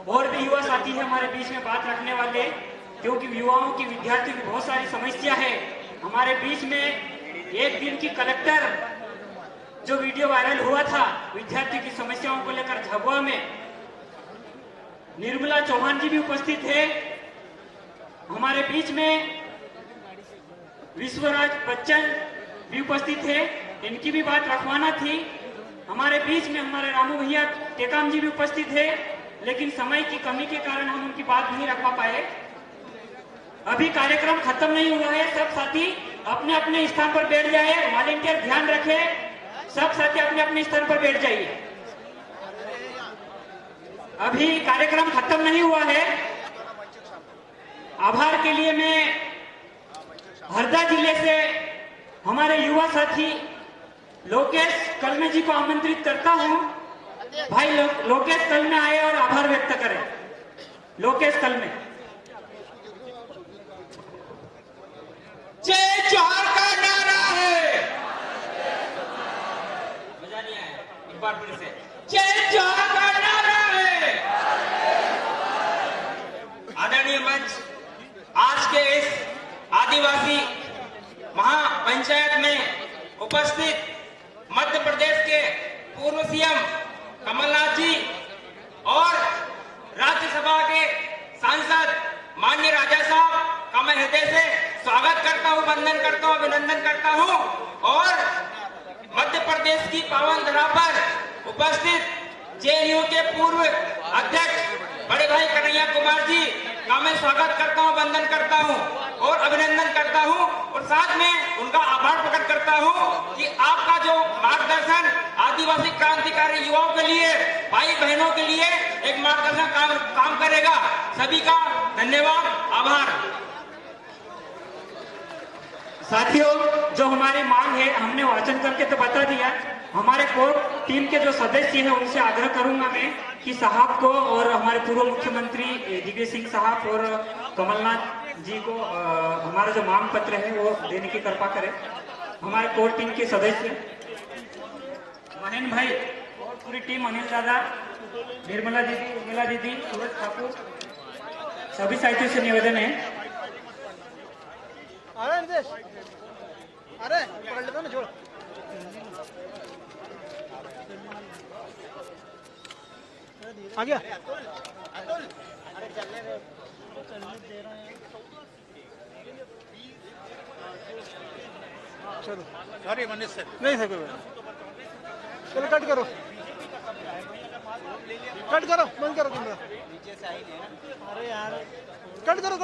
Speaker 3: और भी युवा साथी हैं हमारे बीच में बात रखने वाले, क्योंकि युवाओं की, विद्यार्थियों की बहुत सारी समस्या है। हमारे बीच में एक दिन की कलेक्टर जो वीडियो वायरल हुआ था विद्यार्थियों की समस्याओं को लेकर झाबुआ में, निर्मला चौहान जी भी उपस्थित है। हमारे बीच में विश्वराज बच्चन भी उपस्थित है, इनकी भी बात रखवाना थी। हमारे बीच में हमारे रामू भैया टेकाम जी भी उपस्थित है, लेकिन समय की कमी के कारण हम उनकी बात नहीं रखवा पाए। अभी कार्यक्रम खत्म नहीं हुआ है। सब साथी अपने अपने स्थान पर बैठ जाए। वॉलेंटियर ध्यान रखे, सब साथी अपने अपने स्थान पर बैठ जाइए। अभी कार्यक्रम खत्म नहीं हुआ है। आभार के लिए मैं हरदा जिले से हमारे युवा साथी लोकेश कलमे जी को आमंत्रित करता हूं। भाई लोकेश कलमे आए और आभार व्यक्त करें। लोकेश कलमे।
Speaker 6: जय जोहार का नारा है। मजा नहीं आया, एक बार फिर से जय जोहार का नारा है। आदरणीय मंच, आज के इस आदिवासी महापंचायत में उपस्थित मध्य प्रदेश के पूर्व सीएम कमलनाथ जी और राज्यसभा के सांसद माननीय राजा साहब का मैं हृदय से स्वागत करता हूं, वंदन करता हूं, अभिनंदन करता हूं। और मध्य प्रदेश की पावन धरा पर उपस्थित जेएनयू के पूर्व अध्यक्ष बड़े भाई कन्हैया कुमार जी का मैं स्वागत करता हूं, वंदन करता हूं और अभिनंदन करता हूं। और साथ में उनका आभार प्रकट करता हूं कि आपका जो मार्गदर्शन आदिवासी क्रांतिकारी युवाओं के लिए, भाई बहनों के लिए एक मार्गदर्शन काम करेगा। सभी का धन्यवाद, आभार।
Speaker 3: साथियों, जो हमारी मांग है हमने वाचन करके तो बता दिया। हमारे कोर टीम के जो सदस्य हैं उनसे आग्रह करूंगा मैं कि साहब को और हमारे पूर्व मुख्यमंत्री दिग्विजय सिंह साहब और कमलनाथ जी को हमारा जो मांग पत्र है वो देने की कृपा करें। हमारे कोर टीम के सदस्य महेंद्र भाई और पूरी टीम, अनिल दादा, निर्मला दीदी, उर्मिला दीदी, सूरज ठाकुर, सभी साथियों से निवेदन है।
Speaker 7: अरे पकड़ लेता ना, छोड़। आ गया। चलो, सॉरी मनीष सर, नहीं सर, चलो कट करो, बंद करो कैमरा। अरे यार कट करो।